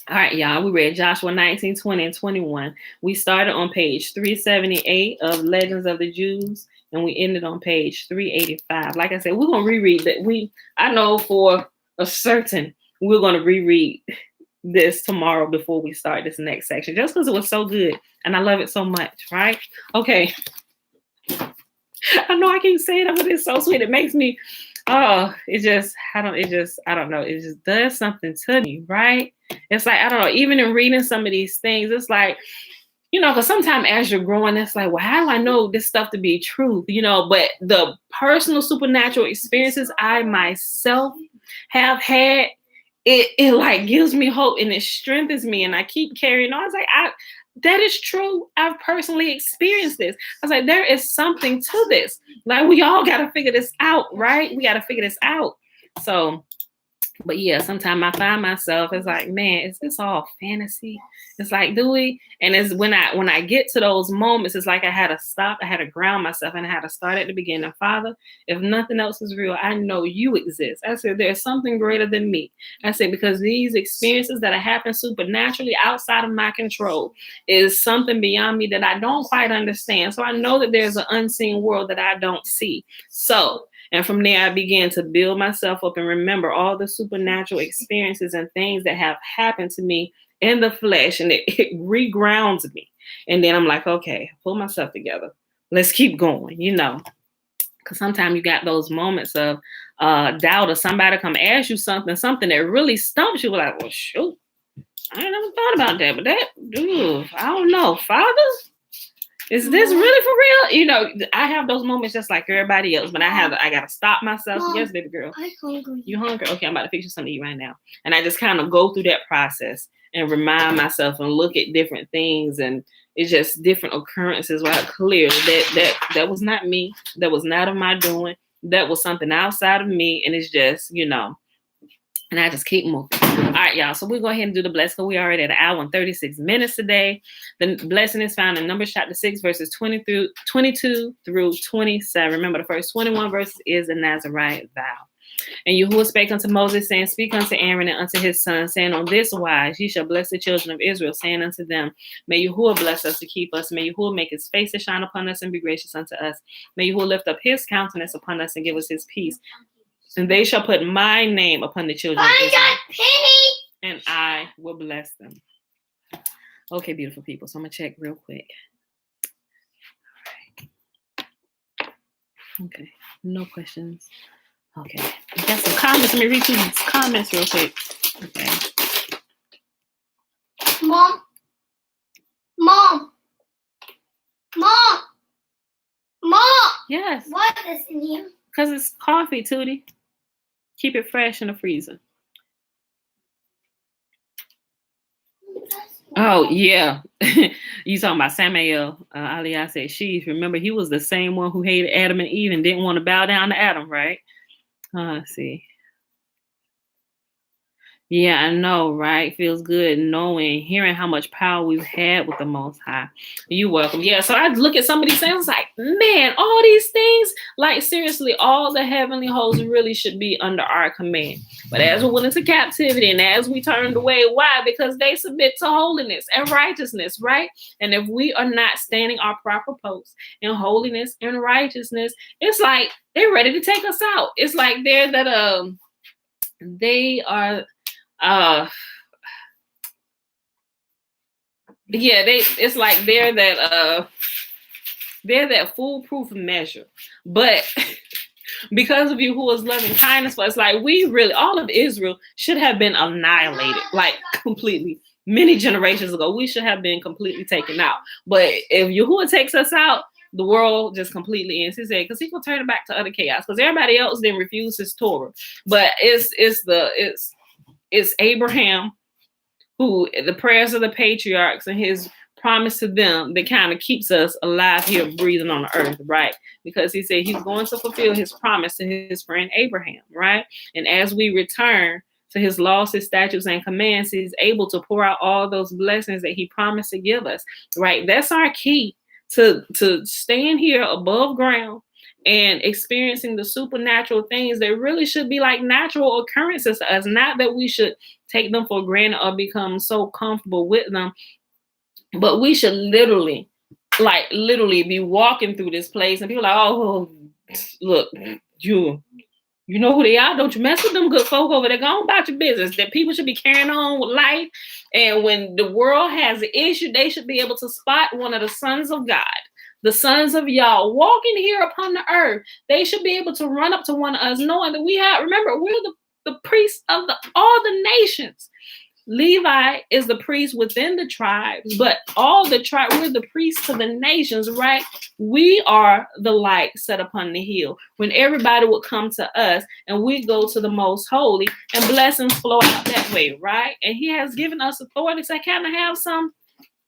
All right, y'all. We read Joshua 19, 20, and 21. We started on page 378 of Legends of the Jews, and we ended on page 385. Like I said, we're gonna reread that. I know for a certain we're gonna reread this tomorrow before we start this next section, just because it was so good and I love it so much, right? Okay. I know I keep saying that, but it's so sweet. It makes me, I don't know. It just does something to me, right? It's like, I don't know, even in reading some of these things, it's like, because sometimes as you're growing, it's like, well, how do I know this stuff to be truth? But the personal supernatural experiences I myself have had, it like gives me hope and it strengthens me, and I keep carrying on. It's like, that is true. I've personally experienced this. I was like, there is something to this. Like, we all got to figure this out, right? We got to figure this out. So, but yeah, sometimes I find myself, it's like, man, is this all fantasy? It's like, do we? And it's when I get to those moments, it's like I had to stop, I had to ground myself, and I had to start at the beginning. Father, if nothing else is real, I know you exist. I said, there's something greater than me. I said, because these experiences that happen supernaturally outside of my control is something beyond me that I don't quite understand. So I know that there's an unseen world that I don't see. And from there, I began to build myself up and remember all the supernatural experiences and things that have happened to me in the flesh, and it regrounds me. And then I'm like, okay, pull myself together. Let's keep going, because sometimes you got those moments of doubt, or somebody come ask you something that really stumps you. Like, well, shoot, I ain't never thought about that, but I don't know, Father. Is this really for real? I have those moments just like everybody else, but I gotta stop myself. Mom, yes, baby girl. I'm hungry. You hungry? Okay, I'm about to fix you something to eat right now. And I just kind of go through that process and remind myself and look at different things, and it's just different occurrences where I clear that was not me. That was not of my doing. That was something outside of me, and it's just, and I just keep moving. All right, y'all. So we'll go ahead and do the blessing. We're already at an hour and 36 minutes today. The blessing is found in Numbers chapter 6, verses 22 through 27. Remember, the first 21 verses is the Nazarite vow. And Yahuwah spake unto Moses, saying, Speak unto Aaron and unto his sons, saying, On this wise ye shall bless the children of Israel, saying unto them, May Yahuwah bless us to keep us. May Yahuwah make his face to shine upon us and be gracious unto us. May Yahuwah lift up his countenance upon us and give us his peace. And they shall put my name upon the children of Israel, and I will bless them. Okay, beautiful people. So I'm going to check real quick. All right. Okay. No questions. Okay. We got some comments. Let me read these comments real quick. Okay. Mom. Yes. What is in here? Because it's coffee, Tootie. Keep it fresh in the freezer. Oh, yeah. You talking about Samael. Aliyah said, sheesh. Remember, he was the same one who hated Adam and Eve and didn't want to bow down to Adam, right? Let's see. Yeah, I know, right? Feels good hearing how much power we've had with the Most High. You're welcome. Yeah, so I look at some of these things like, man, all these things, like seriously, all the heavenly hosts really should be under our command. But as we went into captivity and as we turned away, why? Because they submit to holiness and righteousness, right? And if we are not standing our proper post in holiness and righteousness, it's like they're ready to take us out. It's like it's like they're that foolproof measure. But because of Yahuwah's loving kindness for us, like all of Israel should have been annihilated, like completely. Many generations ago, we should have been completely taken out. But if Yahuwah takes us out, the world just completely ends. He said, because he will turn it back to utter chaos. Because everybody else then refused his Torah. But it's Abraham, who the prayers of the patriarchs and his promise to them that kind of keeps us alive here, breathing on the earth, right? Because he said he's going to fulfill his promise to his friend Abraham, right? And as we return to his laws, his statutes, and commands, he's able to pour out all those blessings that he promised to give us, right? That's our key to staying here above ground and experiencing the supernatural things that really should be like natural occurrences to us. Not that we should take them for granted or become so comfortable with them, but we should literally be walking through this place and people are like, oh, look, you You know who they are. Don't you mess with them good folk over there. Go on about your business. That people should be carrying on with life. And when the world has an issue, they should be able to spot one of the sons of God, the sons of y'all walking here upon the earth. They should be able to run up to one of us, knowing that remember, we're the priests of all the nations. Levi is the priest within the tribes, but all the tribes, we're the priests to the nations, right? We are the light set upon the hill. When everybody would come to us and we go to the most holy and blessings flow out that way, right? And he has given us authority to kind of have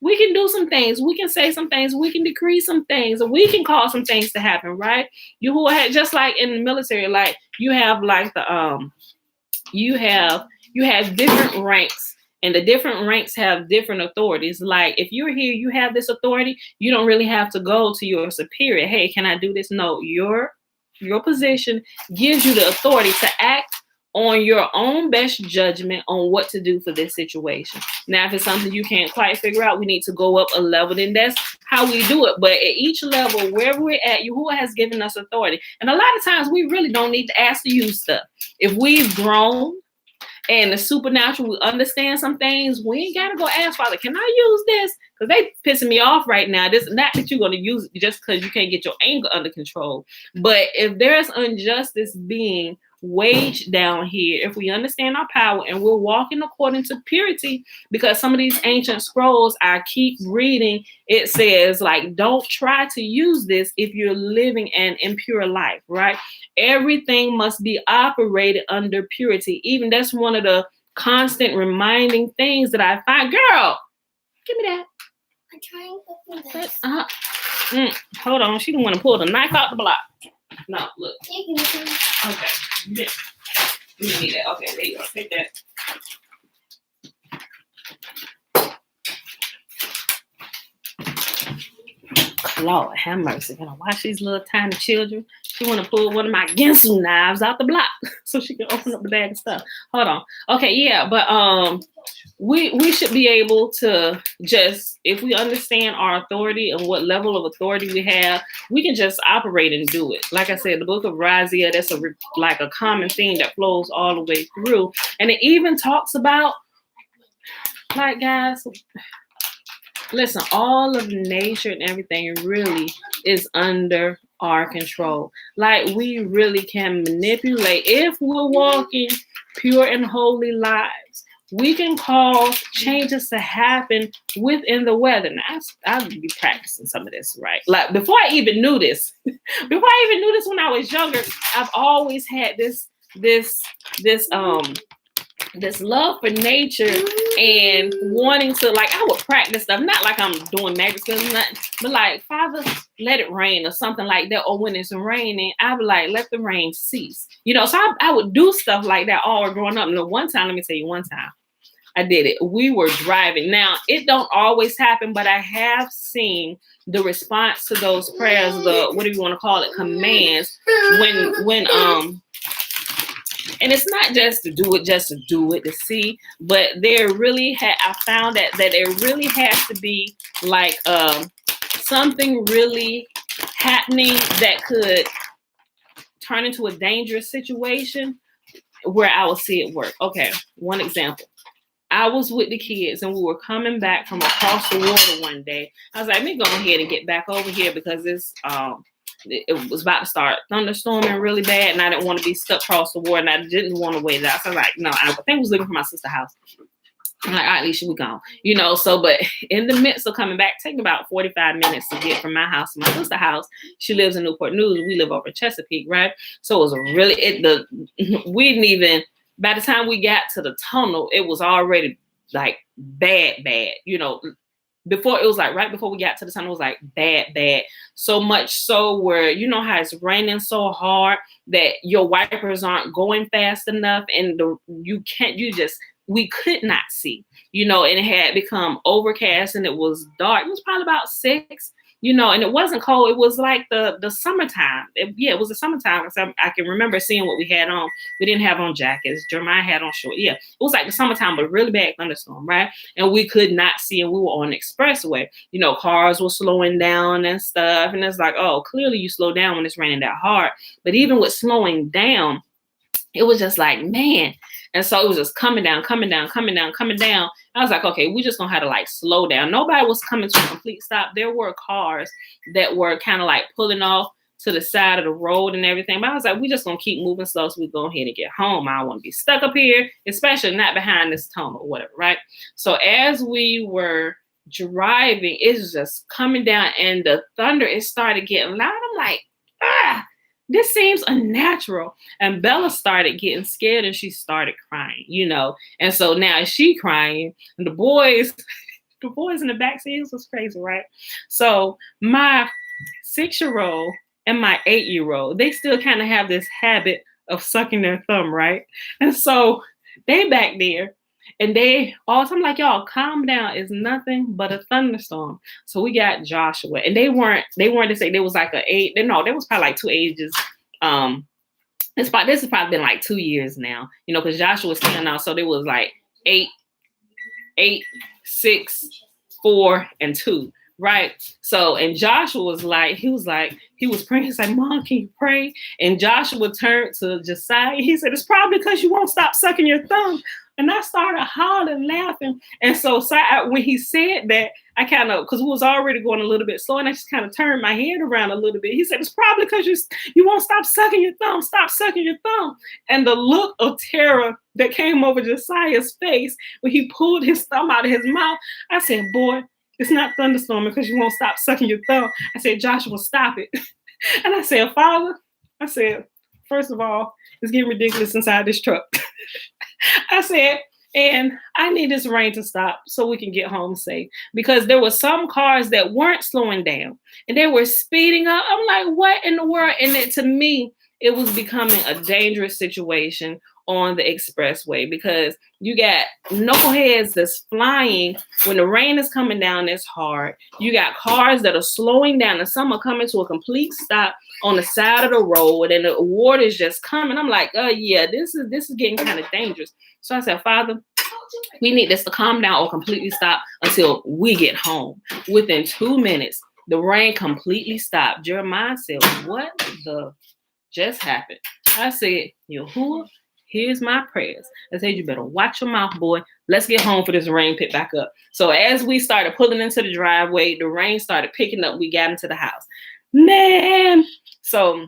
we can do some things, we can say some things, we can decree some things, and we can cause some things to happen, right? You who had, just like in the military, like you have like you have different ranks, and the different ranks have different authorities. Like if you're here, you have this authority, you don't really have to go to your superior. Hey, can I do this? No, your position gives you the authority to act on your own best judgment on what to do for this situation. Now, if it's something you can't quite figure out, we need to go up a level, then that's how we do it. But at each level, wherever we're at, Yahuwah has given us authority. And a lot of times we really don't need to ask to use stuff. If we've grown and the supernatural, we understand some things, we ain't got to go ask Father, can I use this? Because they pissing me off right now. This not that you're going to use it just because you can't get your anger under control. But if there's injustice being waged down here, if we understand our power and we're walking according to purity, because some of these ancient scrolls, I keep reading, it says like, don't try to use this if you're living an impure life, right? Everything must be operated under purity. Even that's one of the constant reminding things that I find. Girl, give me that. I'm trying to open this. Hold on. She didn't want to pull the knife out the block. No, look. Okay. Yeah. You need that. Okay, there you go. Take that. Lord, have mercy. Gonna watch these little tiny children. She want to pull one of my Ginsu knives out the block so she can open up the bag of stuff. Hold on. Okay, yeah, but we should be able to just, if we understand our authority and what level of authority we have, we can just operate and do it. Like I said, the book of Razia, that's like a common theme that flows all the way through. And it even talks about, like, guys, listen, all of nature and everything really is under our control. Like we really can manipulate. If we're walking pure and holy lives, we can cause changes to happen within the weather. Now, I'll be practicing some of this, right? Like before I even knew this, when I was younger, I've always had this love for nature and wanting to, like, I would practice stuff, not like I'm doing magic skills or nothing, but like, Father, let it rain or something like that. Or when it's raining, I would like, let the rain cease. You know, so I would do stuff like that all growing up. And one time, let me tell you, one time I did it. We were driving. Now, it don't always happen, but I have seen the response to those prayers, the, what do you want to call it, commands, when and it's not just to do it to see, but there really I found that there really has to be like something really happening that could turn into a dangerous situation where I will see it work. Okay, one example. I was with the kids and we were coming back from across the water one day. I was like, let me go ahead and get back over here because it was about to start thunderstorming really bad, and I didn't want to be stuck across the water, and I didn't want to wait it out. So I was like, no, I think I was looking for my sister's house. I'm like, all right, Alicia, we gone. You know, so, but in the midst of coming back, taking about 45 minutes to get from my house to my sister's house. She lives in Newport News. We live over in Chesapeake, right? So it was we didn't even, by the time we got to the tunnel, it was already like bad, you know. Before, it was like right before we got to the tunnel, it was like bad. So much so where, you know how it's raining so hard that your wipers aren't going fast enough, and we could not see, you know, and it had become overcast and it was dark. It was probably about 6, you know, and it wasn't cold. It was like the summertime. It was the summertime. I can remember seeing what we had on. We didn't have on jackets. Jeremiah had on shorts. Yeah, it was like the summertime, but really bad thunderstorm, right? And we could not see, and we were on the expressway. You know, cars were slowing down and stuff. And it's like, oh, clearly you slow down when it's raining that hard. But even with slowing down, it was just like, man. And so it was just coming down, coming down, coming down, coming down. I was like, okay, we just gonna have to like slow down. Nobody was coming to a complete stop. There were cars that were kind of like pulling off to the side of the road and everything. But I was like, we just gonna keep moving slow so we go ahead and get home. I don't want to be stuck up here, especially not behind this tunnel or whatever, right? So as we were driving, it's just coming down and the thunder, it started getting loud. I'm like, this seems unnatural. And Bella started getting scared and she started crying, And so now she crying and the boys in the back seat, was crazy, right? So my 6-year-old and my 8-year-old, they still kind of have this habit of sucking their thumb, right? And so they back there and they all, I'm like, y'all, calm down. It's nothing but a thunderstorm. So we got Joshua, and they weren't to say they was like an 8. No, they was probably like 2 ages. This has probably been like 2 years now, because Joshua was 10 now. So they was like 8, 6, 4, and 2. Right. So, and Joshua was like, he was praying. He's like, Mom, can you pray? And Joshua turned to Josiah. He said, it's probably because you won't stop sucking your thumb. And I started hollering, laughing. And so when he said that, I kind of, because we was already going a little bit slow, and I just kind of turned my head around a little bit. He said, it's probably because you won't stop sucking your thumb. Stop sucking your thumb. And the look of terror that came over Josiah's face when he pulled his thumb out of his mouth, I said, boy, it's not thunderstorming because you won't stop sucking your thumb. I said, Joshua, stop it. And I said, Father, first of all, it's getting ridiculous inside this truck. I said, and I need this rain to stop so we can get home safe, because there were some cars that weren't slowing down and they were speeding up. I'm like, what in the world? And to me, it was becoming a dangerous situation on the expressway, because you got knuckleheads that's flying when the rain is coming down. It's hard. You got cars that are slowing down and some are coming to a complete stop on the side of the road, and the water is just coming. I'm like, yeah, this is getting kind of dangerous. So I said, Father, we need this to calm down or completely stop until we get home. Within 2 minutes, the rain completely stopped. Jeremiah said, what the just happened? I said, Yahuwah, here's my prayers. I said, you better watch your mouth, boy. Let's get home for this rain pick back up. So as we started pulling into the driveway, the rain started picking up. We got into the house. Man. So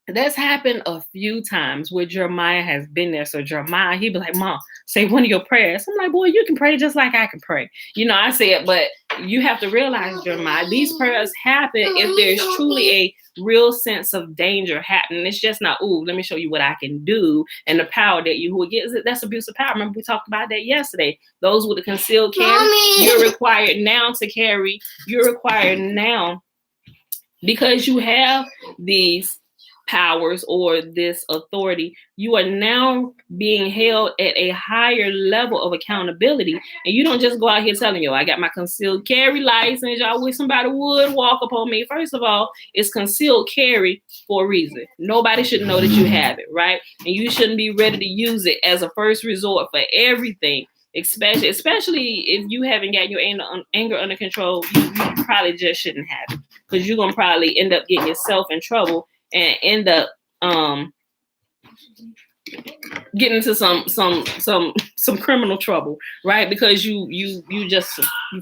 that's happened a few times where Jeremiah has been there. So Jeremiah, he'd be like, Mom, say one of your prayers. I'm like, boy, you can pray just like I can pray. I said, but you have to realize, Jeremiah, these prayers happen if there's truly a real sense of danger happening. It's just not, ooh, let me show you what I can do and the power that you will get. That's abuse of power. Remember, we talked about that yesterday. Those with the concealed carry, you're required now to carry. You're required now because you have these powers or this authority. You are now being held at a higher level of accountability, and you don't just go out here telling I got my concealed carry license. Y'all wish somebody would walk up on me. First of all, it's concealed carry for a reason. Nobody should know that you have it, right? And you shouldn't be ready to use it as a first resort for everything. Especially if you haven't got your anger under control, you probably just shouldn't have it, because you're gonna probably end up getting yourself in trouble and end up getting into some criminal trouble, right? Because you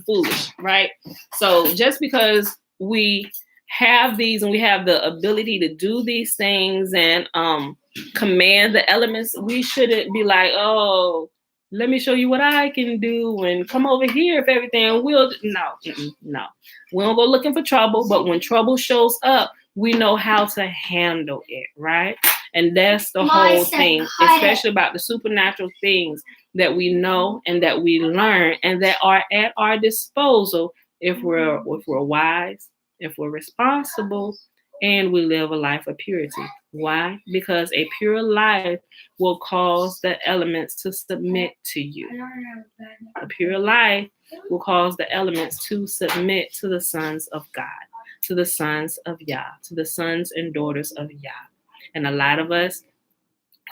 foolish, right? So just because we have these and we have the ability to do these things and command the elements, we shouldn't be like, oh, let me show you what I can do and come over here if everything will. No. We don't go looking for trouble, but when trouble shows up, we know how to handle it, right? And that's the whole thing, especially about the supernatural things that we know and that we learn and that are at our disposal if we're wise, if we're responsible, and we live a life of purity. Why? Because a pure life will cause the elements to submit to you. A pure life will cause the elements to submit to the sons of God, to the sons of Yah, to the sons and daughters of Yah. And a lot of us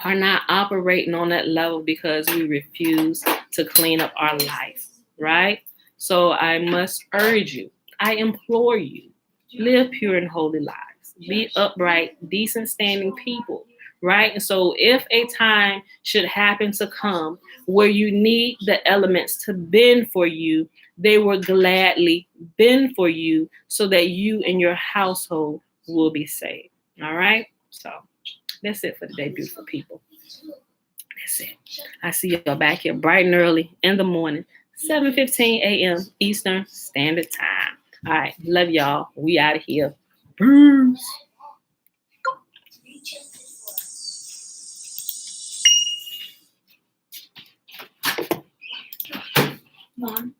are not operating on that level because we refuse to clean up our life, right? So I must urge you, I implore you, live pure and holy lives. Be upright, decent, standing people. right? And so if a time should happen to come where you need the elements to bend for you, they will gladly bend for you so that you and your household will be saved. All right? So that's it for today, beautiful people. That's it. I see y'all back here bright and early in the morning, 7:15 a.m. Eastern Standard Time. All right. Love y'all. We out of here. Peace. Come on.